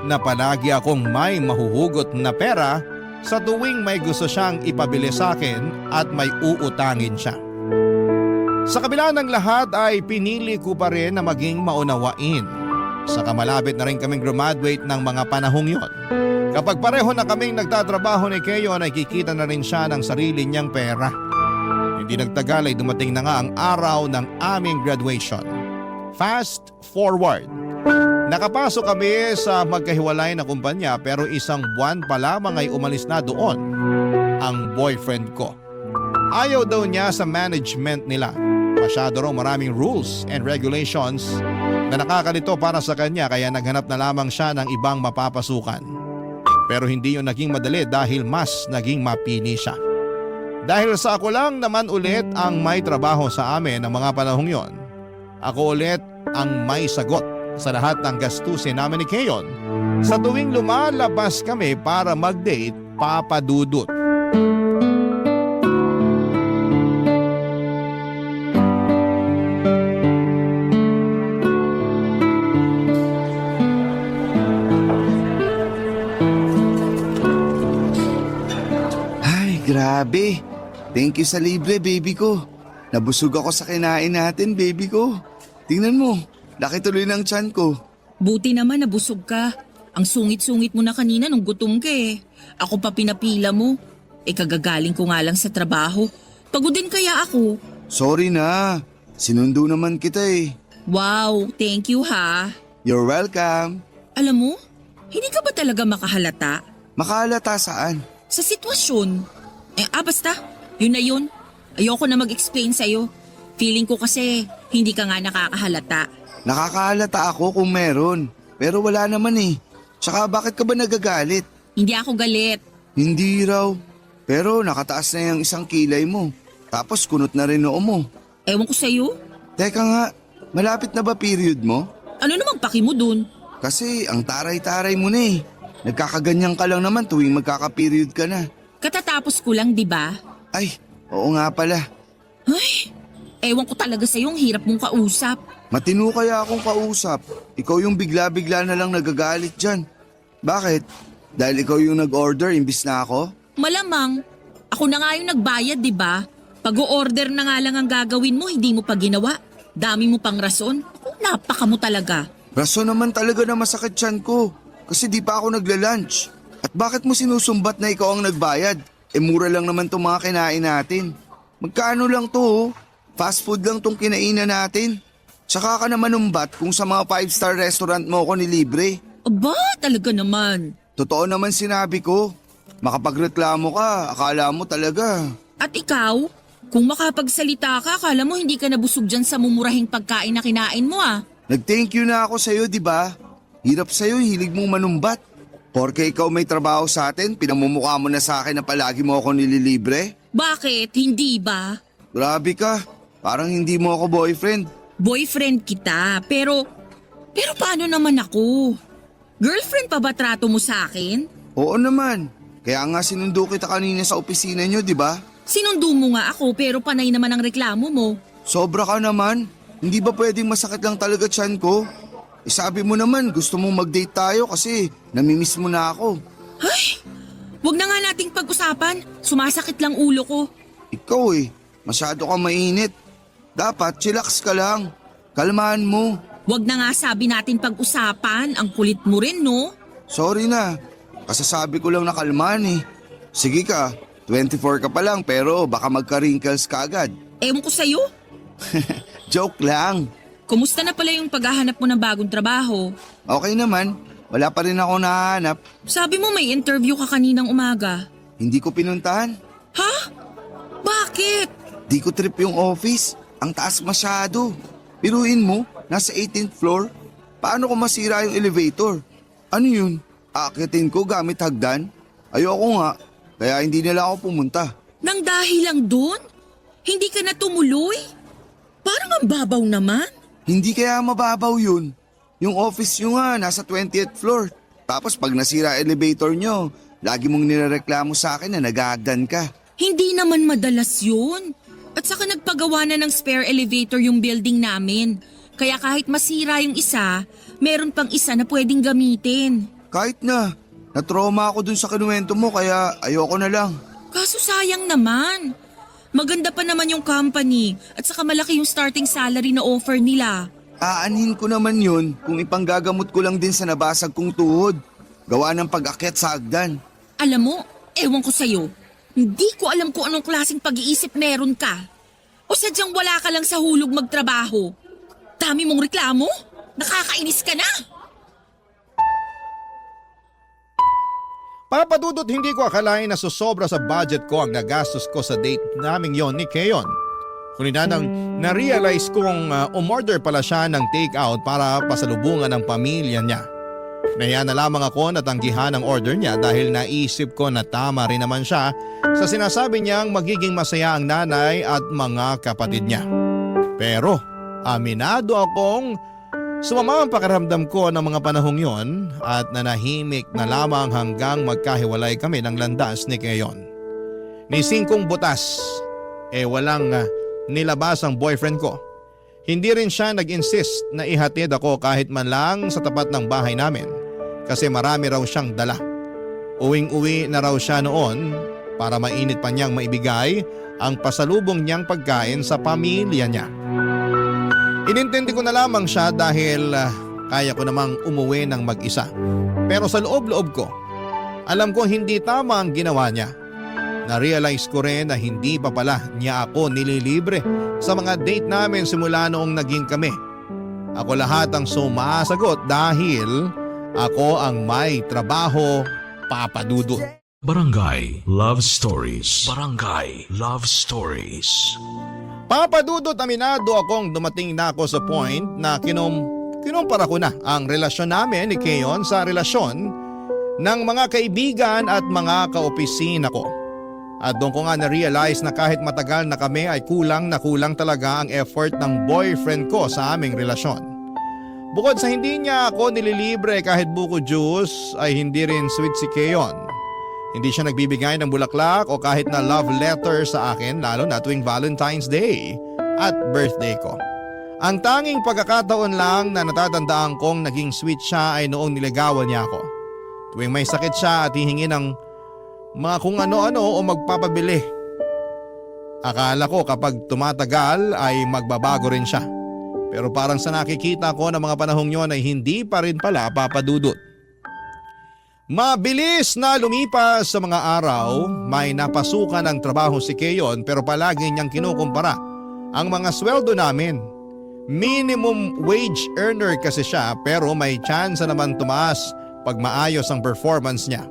Na palagi akong may mahuhugot na pera sa tuwing may gusto siyang ipabili sa akin at may uutangin siya. Sa kabila ng lahat ay pinili ko pa rin na maging maunawain. Saka malapit na rin kaming graduate ng mga panahong yon. Kapag pareho na kaming nagtatrabaho ni Keo ay kikita na rin siya ng sarili niyang pera. Hindi nagtagal ay dumating na nga ang araw ng aming graduation. Fast forward. Nakapasok kami sa magkahiwalay na kumpanya pero isang buwan pa lamang ay umalis na doon ang boyfriend ko. Ayaw daw niya sa management nila. Masyado raw maraming rules and regulations na nakakalito para sa kanya kaya naghanap na lamang siya ng ibang mapapasukan. Pero hindi yun naging madali dahil mas naging mapili siya. Dahil sa ako lang naman ulit ang may trabaho sa amin ng mga panahong yon, ako ulit ang may sagot sa lahat ng gastusin namin ni Keyon sa tuwing lumalabas kami para mag-date, Papa Dudut. Ay, grabe. Thank you sa libre, baby ko. Nabusog ako sa kinain natin, baby ko. Tingnan mo, laki tuloy ng tiyan ko. Buti naman nabusog ka. Ang sungit-sungit mo na kanina nung gutom ka eh. Ako pa pinapila mo. Kagagaling ko nga lang sa trabaho. Pagod din kaya ako. Sorry na, sinundo naman kita eh. Wow, thank you ha. You're welcome. Alam mo, hindi ka ba talaga makahalata? Makahalata saan? Sa sitwasyon. Basta. Yun na yun. Ayoko na mag-explain sa'yo. Feeling ko kasi hindi ka nga nakakahalata. Nakakahalata ako kung meron. Pero wala naman eh. Tsaka bakit ka ba nagagalit? Hindi ako galit. Hindi raw. Pero nakataas na yung isang kilay mo. Tapos kunot na rin noo mo. Ewan ko sa'yo. Teka nga, malapit na ba period mo? Ano namang paki mo dun? Kasi ang taray-taray mo na eh. Nagkakaganyan ka lang naman tuwing magkaka-period ka na. Katatapos ko lang, di ba? Ay, oo nga pala. Ay, ewan ko talaga sa'yo, ang hirap mong kausap. Matino kaya akong kausap. Ikaw yung bigla-bigla na lang nagagalit dyan. Bakit? Dahil ikaw yung nag-order imbis na ako? Malamang. Ako na nga yung nagbayad, di ba? Pag-o-order na nga lang ang gagawin mo, hindi mo pa ginawa. Dami mo pang rason. Napaka mo talaga. Rason naman talaga na masakit tiyan ko. Kasi di pa ako nagla-lunch. At bakit mo sinusumbat na ikaw ang nagbayad? Mura lang naman itong mga kinain natin. Magkano lang to oh? Fast food lang tong kinainan natin. Tsaka ka naman umbat kung sa mga 5-star restaurant mo ako nilibre. Aba, talaga naman. Totoo naman sinabi ko. Makapagreklamo ka, akala mo talaga. At ikaw, kung makapagsalita ka, akala mo hindi ka nabusog dyan sa mumurahing pagkain na kinain mo ah. Nag-thank you na ako sa'yo, di ba? Hirap sa'yo, hilig mong manumbat. Porke ikaw may trabaho sa atin, pinamumukha mo na sa akin na palagi mo ako nililibre? Bakit? Hindi ba? Grabe ka, parang hindi mo ako boyfriend. Boyfriend kita, pero paano naman ako? Girlfriend pa ba trato mo sa akin? Oo naman, kaya nga sinundo kita kanina sa opisina nyo, di ba? Sinundo mo nga ako pero panay naman ang reklamo mo. Sobra ka naman, hindi ba pwedeng masakit lang talaga tiyan ko? Sabi mo naman gusto mong mag-date tayo kasi namimiss mo na ako. Ay, wag na nga nating pag-usapan. Sumasakit lang ulo ko. Ikaw masyado ka mainit. Dapat chillax ka lang. Kalmahan mo. Wag na nga sabi natin pag-usapan, ang kulit mo rin no? Sorry na. Kasasabi ko lang na kalmahan eh. Sige ka, 24 ka pa lang pero baka magka-wrinkles ka agad. Ewan ko sa'yo. Joke lang. Kumusta na pala yung paghahanap mo ng bagong trabaho? Okay naman, wala pa rin ako nahanap. Sabi mo may interview ka kaninang umaga. Hindi ko pinuntahan. Ha? Bakit? Di ko trip yung office. Ang taas masyado. Piruin mo, nasa 18th floor. Paano ko masira yung elevator? Ano yun? Aakitin ko gamit hagdan? Ayoko nga, kaya hindi nila ako pumunta. Nang dahil lang dun? Hindi ka na tumuloy? Parang ang babaw naman. Hindi kaya mababaw yun. Yung office nyo nga, nasa 20th floor. Tapos pag nasira elevator nyo, lagi mong nirereklamo sa akin na nag-aagdan ka. Hindi naman madalas yun. At saka nagpagawa na ng spare elevator yung building namin. Kaya kahit masira yung isa, meron pang isa na pwedeng gamitin. Kahit na, natroma ako dun sa kinuwento mo kaya ayoko na lang. Kaso sayang naman. Maganda pa naman yung company at saka malaki yung starting salary na offer nila. Aanhin ko naman yun kung ipanggagamot ko lang din sa nabasag kong tuhod. Gawa ng pag-akyat sa hagdan. Alam mo, ewan ko sa'yo. Hindi ko alam kung anong klaseng pag-iisip meron ka. O sadyang wala ka lang sa hulog magtrabaho. Dami mong reklamo? Nakakainis ka na! Papadudot, hindi ko akalain na susobra sa budget ko ang nagastos ko sa date naming yon ni Keyon. Kundi nang na-realize kong umorder pala siya ng take-out para pasalubungan ng pamilya niya. Nahiya na lamang ako na tanggihan ang order niya dahil naisip ko na tama rin naman siya sa sinasabi niyang magiging masaya ang nanay at mga kapatid niya. Pero aminado akong sumama ang pakiramdam ko ng mga panahong yon at nanahimik na lamang hanggang magkahiwalay kami ng landas ni Keyon. Ni singkong butas, walang nilabas ang boyfriend ko. Hindi rin siya nag-insist na ihatid ako kahit man lang sa tapat ng bahay namin kasi marami raw siyang dala. Uwing-uwi na raw siya noon para mainit pa niyang maibigay ang pasalubong niyang pagkain sa pamilya niya. Inintindi ko na lamang siya dahil kaya ko namang umuwi ng mag-isa. Pero sa loob-loob ko, alam ko hindi tama ang ginawa niya. Na-realize ko rin na hindi pa pala niya ako nililibre sa mga date namin simula noong naging kami. Ako lahat ang sumasagot dahil ako ang may trabaho, papadudot. Barangay Love Stories. Barangay Love Stories. Papadudot, aminado akong dumating na ako sa point na kinumpara ko na ang relasyon namin ni Keyon sa relasyon ng mga kaibigan at mga kaopisina ko. At doon ko nga na-realize na kahit matagal na kami ay kulang na kulang talaga ang effort ng boyfriend ko sa aming relasyon. Bukod sa hindi niya ako nililibre kahit buko juice ay hindi rin sweet si Keyon. Hindi siya nagbibigay ng bulaklak o kahit na love letter sa akin lalo na tuwing Valentine's Day at birthday ko. Ang tanging pagkakataon lang na natatandaan kong naging sweet siya ay noong niligawan niya ako. Tuwing may sakit siya at hihingi ng mga kung ano-ano o magpapabili. Akala ko kapag tumatagal ay magbabago rin siya. Pero parang sa nakikita ko ng mga panahong yon ay hindi pa rin pala papadudot. Mabilis na lumipas sa mga araw, may napasukan ng trabaho si Keyon pero palagi niyang kinukumpara ang mga sweldo namin. Minimum wage earner kasi siya pero may chance naman tumaas pag maayos ang performance niya.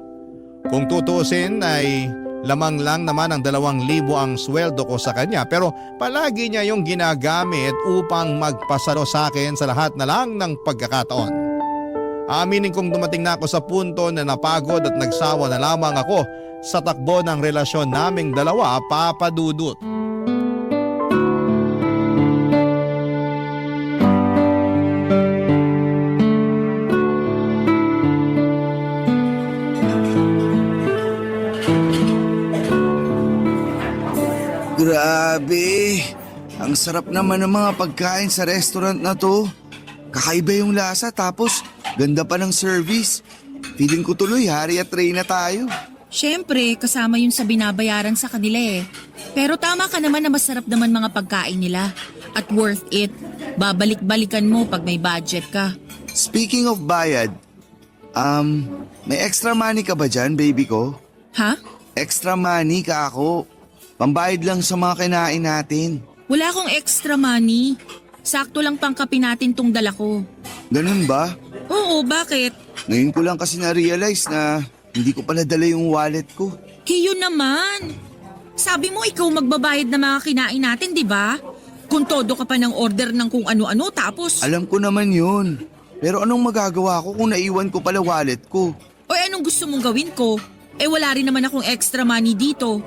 Kung tutusin ay lamang lang naman ang 2,000 ang sweldo ko sa kanya pero palagi niya yung ginagamit upang magpasalo sa akin sa lahat na lang ng pagkakataon. Aminin kong dumating na ako sa punto na napagod at nagsawa na lamang ako sa takbo ng relasyon naming dalawa, papadudot. Grabe, ang sarap naman ng mga pagkain sa restaurant na to. Kakaiba yung lasa tapos ganda pa ng service. Feeling ko tuloy hari at reyna tayo. Siyempre, kasama yun sa binabayaran sa kanila eh. Pero tama ka naman na masarap naman mga pagkain nila. At worth it. Babalik-balikan mo pag may budget ka. Speaking of bayad, may extra money ka ba dyan, baby ko? Ha? Extra money ka ako. Pambayad lang sa mga kinain natin. Wala akong extra money. Sakto lang pangkapi natin tong dala ko. Ganun ba? Oo, bakit? Ngayon ko lang kasi na-realize na hindi ko pala dala yung wallet ko. Kiyo naman. Sabi mo ikaw magbabayad ng mga kinain natin, di ba? Kung todo ka pa ng order ng kung ano-ano tapos… Alam ko naman yun. Pero anong magagawa ko kung naiwan ko pala wallet ko? O anong gusto mong gawin ko? Wala rin naman akong extra money dito.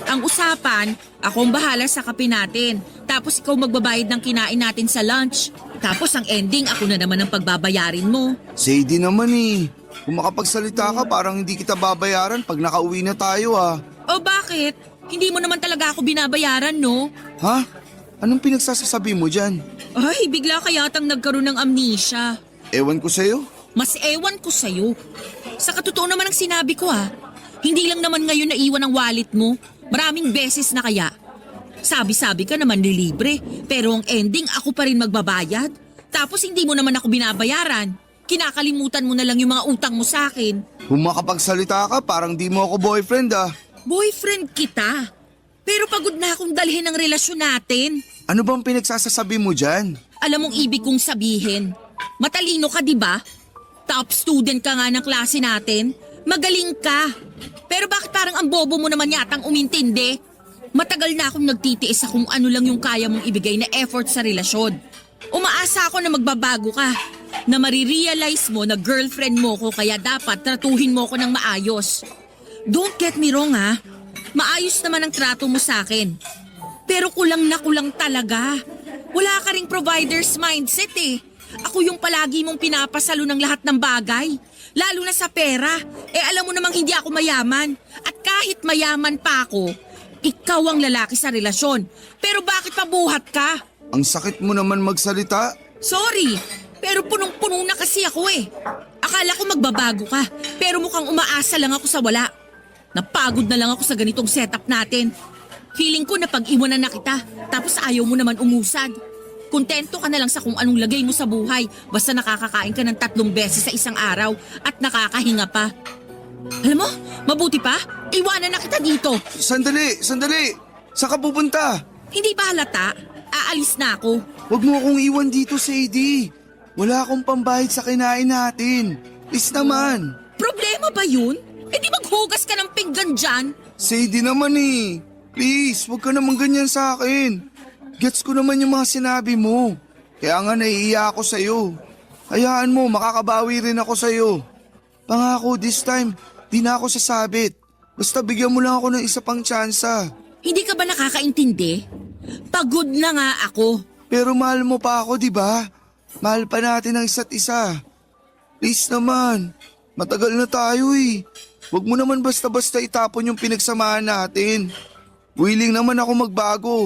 Ang usapan, akong bahala sa kape natin. Tapos ikaw magbabayad ng kinain natin sa lunch. Tapos ang ending, ako na naman ang pagbabayarin mo. Sadie naman eh. Kung makapagsalita ka, parang hindi kita babayaran pag nakauwi na tayo ah. O bakit? Hindi mo naman talaga ako binabayaran, no? Ha? Anong pinagsasasabi mo dyan? Ay, bigla ka yatang nagkaroon ng amnesia. Ewan ko sa'yo. Mas ewan ko sa'yo. Sa katotoo naman ang sinabi ko Hindi lang naman ngayon naiwan ang wallet mo. Maraming beses na kaya. Sabi-sabi ka naman nilibre, pero ang ending ako pa rin magbabayad. Tapos hindi mo naman ako binabayaran. Kinakalimutan mo na lang yung mga utang mo sa akin. Kung makapagsalita ka, parang di mo ako boyfriend ah. Boyfriend kita. Pero pagod na akong dalhin ang relasyon natin. Ano bang pinagsasasabi mo dyan? Alam mong ibig kong sabihin. Matalino ka, di ba? Top student ka nga ng klase natin. Magaling ka. Pero bakit parang ang bobo mo naman yatang umintindi? Matagal na akong nagtitiis sa kung ano lang yung kaya mong ibigay na effort sa relasyon. Umaasa ako na magbabago ka. Na marirealize mo na girlfriend mo ko kaya dapat tratuhin mo ko ng maayos. Don't get me wrong Maayos naman ang trato mo sa akin. Pero kulang na kulang talaga. Wala ka ring provider's mindset Ako yung palagi mong pinapasalo ng lahat ng bagay. Lalo na sa pera. Alam mo namang hindi ako mayaman. At kahit mayaman pa ako, ikaw ang lalaki sa relasyon. Pero bakit pabuhat ka? Ang sakit mo naman magsalita. Sorry, pero punong-puno na kasi ako Akala ko magbabago ka, pero mukhang umaasa lang ako sa wala. Napagod na lang ako sa ganitong setup natin. Feeling ko na pag-iwanan na kita, tapos ayaw mo naman umusad. Kontento ka na lang sa kung anong lagay mo sa buhay, basta nakakakain ka ng 3 beses sa isang araw at nakakahinga pa. Alam mo, mabuti pa, iwanan na kita dito. Sandali! Saan ka pupunta? Hindi ba halata? Aalis na ako. Huwag mo akong iwan dito, Sadie. Wala akong pambayad sa kinain natin. Please naman. Problema ba yun? Di maghugas ka ng pinggan dyan. Sadie naman Please, huwag ka naman ganyan sa akin. Gets ko naman yung mga sinabi mo. Kaya nga naiiya ako sa'yo. Hayaan mo, makakabawi rin ako sa'yo. Pangako this time, di na ako sasabit. Basta bigyan mo lang ako ng isa pang tsansa. Hindi ka ba nakakaintindi? Pagod na nga ako. Pero mahal mo pa ako, di ba? Mahal pa natin ang isa't isa. Please naman, matagal na tayo Huwag mo naman basta-basta itapon yung pinagsamahan natin. Willing naman ako magbago.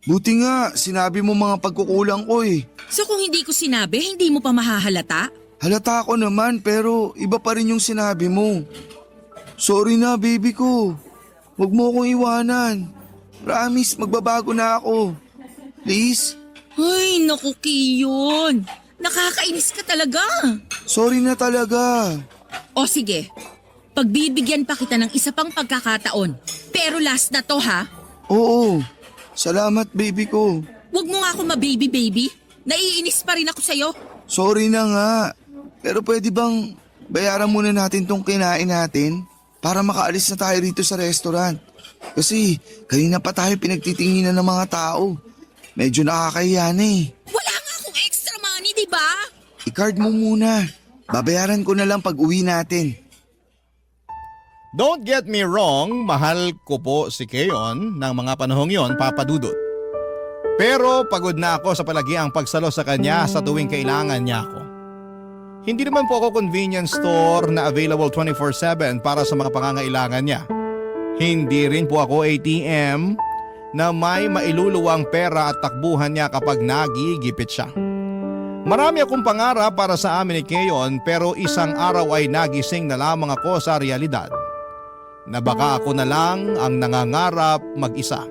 Buti nga, sinabi mo mga pagkukulang ko So kung hindi ko sinabi, hindi mo pa mahahalata? Halata ako naman pero iba pa rin yung sinabi mo. Sorry na baby ko. Huwag mo akong iwanan. Promise, magbabago na ako. Please? Ay, naku Kiyon. Nakakainis ka talaga. Sorry na talaga. O sige, pagbibigyan pa kita ng isa pang pagkakataon. Pero last na to Oo, salamat baby ko. Huwag mo nga ako ma-baby-baby. Naiinis pa rin ako sa'yo. Sorry na nga. Pero pwede bang bayaran muna natin tong kinain natin para makaalis na tayo rito sa restaurant? Kasi kanina pa tayo pinagtitinginan ng mga tao. Medyo nakakahiya na Wala nga akong extra money, di ba? I-card mo muna. Babayaran ko na lang pag uwi natin. Don't get me wrong, mahal ko po si Keon ng mga panahong yon, Papa Dudut. Pero pagod na ako sa palagiang pagsalo sa kanya sa tuwing kailangan niya ako. Hindi naman po ako convenience store na available 24/7 para sa mga pangangailangan niya. Hindi rin po ako ATM na may mailuluwang pera at takbuhan niya kapag nagigipit siya. Marami akong pangarap para sa amin ni Keon pero isang araw ay nagising na lamang ako sa realidad na baka ako na lang ang nangangarap mag-isa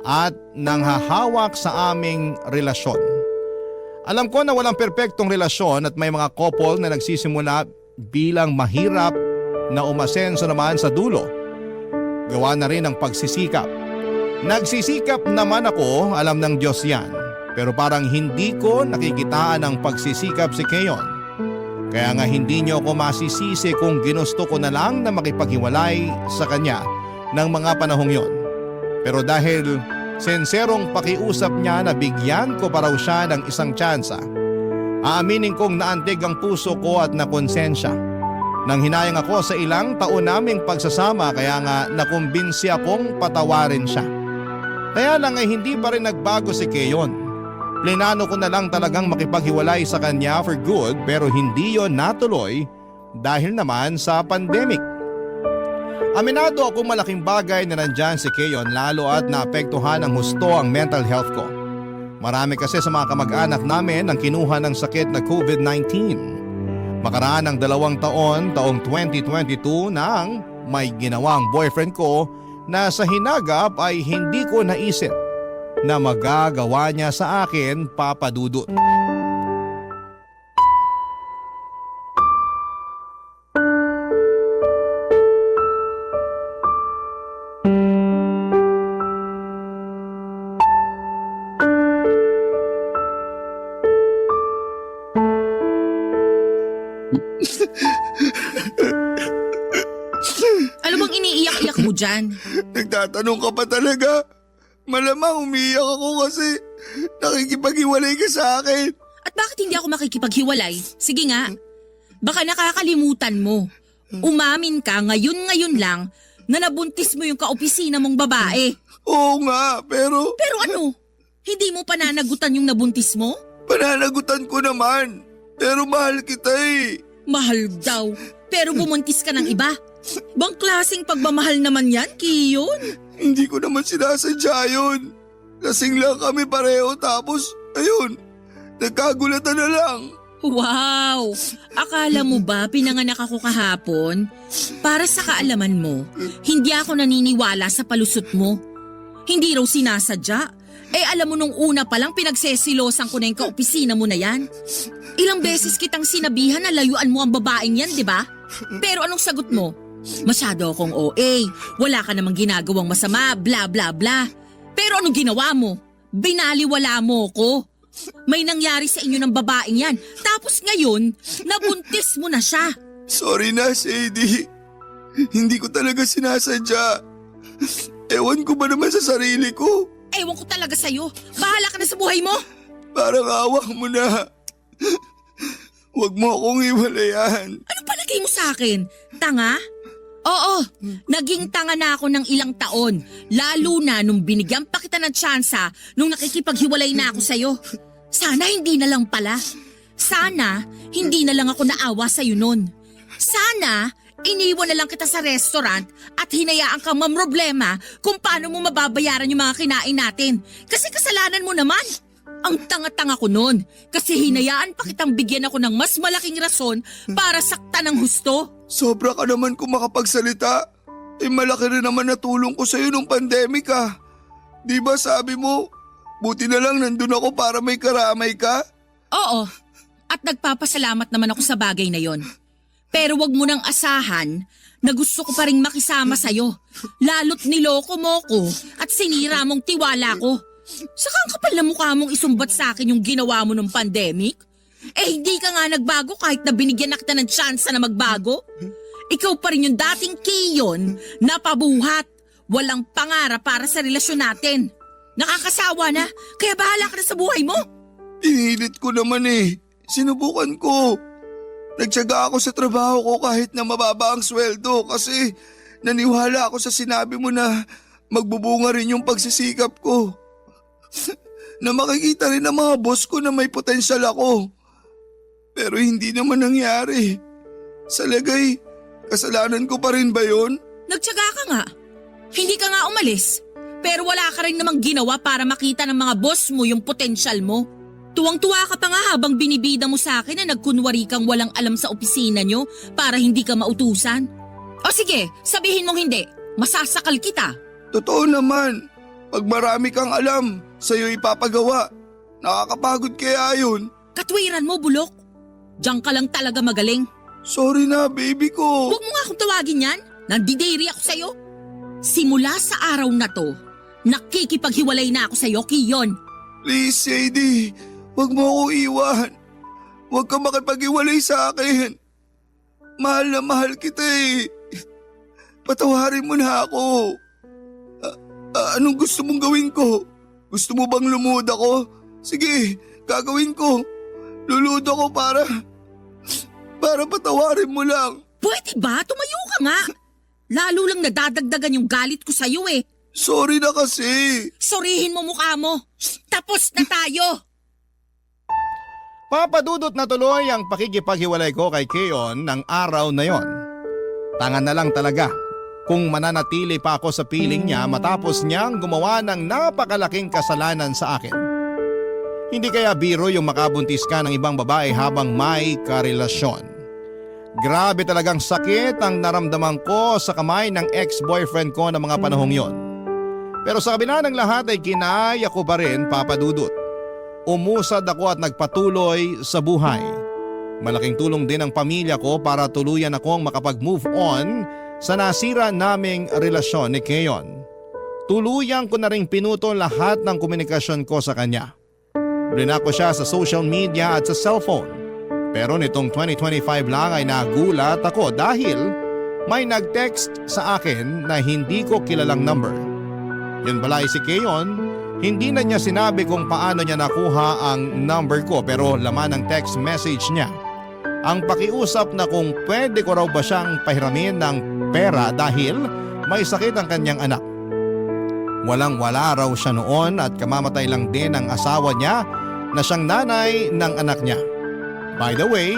at nanghahawak sa aming relasyon. Alam ko na walang perpektong relasyon at may mga couple na nagsisimula bilang mahirap na umasenso naman sa dulo. Gawa na rin ang pagsisikap. Nagsisikap naman ako, alam ng Diyos yan. Pero parang hindi ko nakikitaan ang pagsisikap si Keyon. Kaya nga hindi niyo ako masisisi kung ginusto ko na lang na makipaghiwalay sa kanya ng mga panahong yon. Pero dahil senserong pakiusap niya na bigyan ko pa raw siya ng isang tsansa, aaminin kong naantig ang puso ko at nakonsensya. Nang hinayang ako sa ilang taon naming pagsasama kaya nga nakumbinsi akong patawarin siya. Kaya lang ay hindi pa rin nagbago si Keyon. Plinano ko na lang talagang makipaghiwalay sa kanya for good pero hindi yon natuloy dahil naman sa pandemic. Aminado ako malaking bagay na nandyan si Keyon lalo at naapektuhan ng husto ang mental health ko. Marami kasi sa mga kamag-anak namin ang kinuha ng sakit na COVID-19. Makaraan ng 2 taon, taong 2022 nang may ginawang boyfriend ko na sa hinagap ay hindi ko naisip na magagawa niya sa akin, Papa Dudut. Ano bang iniiyak-iyak mo dyan? Nagtatanong ka pa talaga? Malamang umiiyak ako kasi nakikipaghiwalay ka sa akin. At bakit hindi ako makikipaghiwalay? Sige nga. Baka nakakalimutan mo. Umamin ka ngayon lang na nabuntis mo yung kaopisina mong babae. Oo nga, pero Pero ano? Hindi mo pananagutan yung nabuntis mo? pananagutan ko naman. Pero mahal kita eh. Mahal daw. Pero bumuntis ka ng iba. Bang klaseng pagmamahal naman yan, Kiyon? Hindi ko naman sinasadya yun. Lasing lang kami pareho tapos, ayun, nagkagulatan na lang. Wow! Akala mo ba pinanganak ako kahapon? Para sa kaalaman mo, hindi ako naniniwala sa palusot mo. Hindi raw sinasadya. Alam mo nung una pa lang pinagsesilosan ko na yung kaopisina mo na yan. Ilang beses kitang sinabihan na layuan mo ang babaeng yan, di ba? Pero anong sagot mo? Masyado akong OA, wala ka namang ginagawang masama, bla bla bla. Pero anong ginawa mo? Binaliwala mo ko. May nangyari sa inyo ng babaeng yan. Tapos ngayon, nabuntis mo na siya. Sorry na, Sadie. Hindi ko talaga sinasadya. Ewan ko ba naman sa sarili ko? Ewan ko talaga sa'yo. Bahala ka na sa buhay mo. Parang awa mo na. Huwag mo akong iwalayan. Ano palagay mo sa akin? Tanga? Oo, naging tanga na ako ng ilang taon. Lalo na nung binigyan pa kita ng tsansa nung nakikipaghiwalay na ako sa'yo. Sana hindi na lang pala. Sana hindi na lang ako naawa sa'yo nun. Sana iniwan na lang kita sa restaurant at hinayaan kang mamroblema kung paano mo mababayaran yung mga kinain natin. Kasi kasalanan mo naman. Ang tanga-tanga ko nun kasi hinayaan pa kitang bigyan ako ng mas malaking rason para saktan ng husto. Sobra ka naman kung makapagsalita. Malaki rin naman natulong ko sa'yo nung pandemic ah. Di ba sabi mo, buti na lang nandun ako para may karamay ka? Oo, at nagpapasalamat naman ako sa bagay na yon. Pero wag mo nang asahan na gusto ko pa rin makisama sa'yo. Lalo't niloko mo ko at sinira mong tiwala ko. Saka ang kapal na mukha mong isumbat sa akin yung ginawa mo nung pandemic. Hindi ka nga nagbago kahit na binigyan na kita ng tsansa na magbago. Ikaw pa rin yung dating Kiyon na pabuhat. Walang pangarap para sa relasyon natin. Nakakasawa na, kaya bahala ka na sa buhay mo. Pinilit ko naman eh. Sinubukan ko. Nagtiyaga ako sa trabaho ko kahit na mababa ang sweldo kasi naniwala ako sa sinabi mo na magbubunga rin yung pagsisikap ko. Na makikita rin ng mga boss ko na may potensyal ako. Pero hindi naman nangyari. Sa lagay, kasalanan ko pa rin ba yun? Nagtiyaga ka nga. Hindi ka nga umalis. Pero wala ka rin namang ginawa para makita ng mga boss mo yung potensyal mo. Tuwang-tuwa ka pa nga habang binibida mo sa akin na nagkunwari kang walang alam sa opisina nyo para hindi ka mautusan. O sige, sabihin mong hindi. Masasakal kita. Totoo naman. Pag marami kang alam, sa'yo ipapagawa. Nakakapagod kaya yun. Katwiran mo, Bulok. Diyan ka lang talaga magaling. Sorry na, baby ko. Huwag mo nga akong tawagin yan. Nandidiri ako sa'yo. Simula sa araw na to, nakikipaghiwalay na ako sa'yo, Kiyon. Please, Sadie. Huwag mo ako iwan. Huwag ka makipag-iwalay sa akin. Mahal na mahal kita eh. Patawarin mo na ako. Anong gusto mong gawin ko? Gusto mo bang lumuhod ako? Sige, gagawin ko. Luluhod ako para patawarin mo lang. Pwede ba? Tumayo ka nga. Lalo lang nadadagdagan yung galit ko sa'yo eh. Sorry na kasi. Sorihin mo mukha mo. Tapos na tayo. Papadudot na tuloy ang pakikipaghiwalay ko kay Keon ng araw na yon. Tanga na lang talaga kung mananatili pa ako sa piling niya matapos niyang gumawa ng napakalaking kasalanan sa akin. Hindi kaya biro yung makabuntis ka ng ibang babae habang may karelasyon. Grabe talagang sakit ang naramdaman ko sa kamay ng ex-boyfriend ko ng mga panahong yon. Pero sa kabila ng lahat ay kinaya ko pa rin, Papadudot. Umusad ako at nagpatuloy sa buhay. Malaking tulong din ang pamilya ko para tuluyan akong makapag-move on sa nasira naming relasyon ni Keon. Tuluyan ko na ring pinuto lahat ng komunikasyon ko sa kanya. Blinak ko siya sa social media at sa cellphone. Pero nitong 2025 lang ay nagulat ako dahil may nag-text sa akin na hindi ko kilalang number. Yun pala ay si Keon. Hindi na niya sinabi kung paano niya nakuha ang number ko pero laman ng text message niya ang pakiusap na kung pwede ko raw ba siyang pahiramin ng pera dahil may sakit ang kanyang anak. Walang-wala raw siya noon at kamamatay lang din ang asawa niya na siyang nanay ng anak niya. By the way,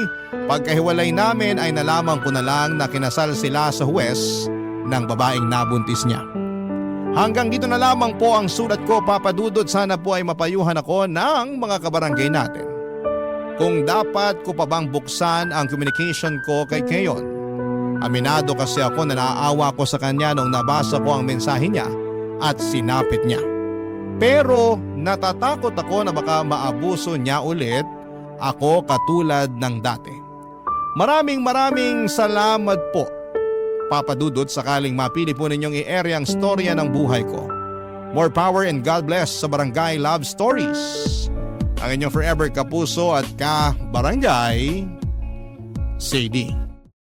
pagkahiwalay namin ay nalaman ko na lang na kinasal sila sa huwes ng babaeng nabuntis niya. Hanggang dito na lamang po ang sulat ko, Papadudot. Sana po ay mapayuhan ako ng mga kabarangay natin. Kung dapat ko pa bang buksan ang communication ko kay Keon. Aminado kasi ako na naaawa ko sa kanya nung nabasa ko ang mensahe niya at sinapit niya. Pero natatakot ako na baka maabuso niya ulit ako katulad ng dati. Maraming salamat po, Papadudot, sakaling mapili po ninyong i-ere ang storya ng buhay ko. More power and God bless sa Barangay Love Stories. Ang inyong forever kapuso at ka-barangay, Sadie.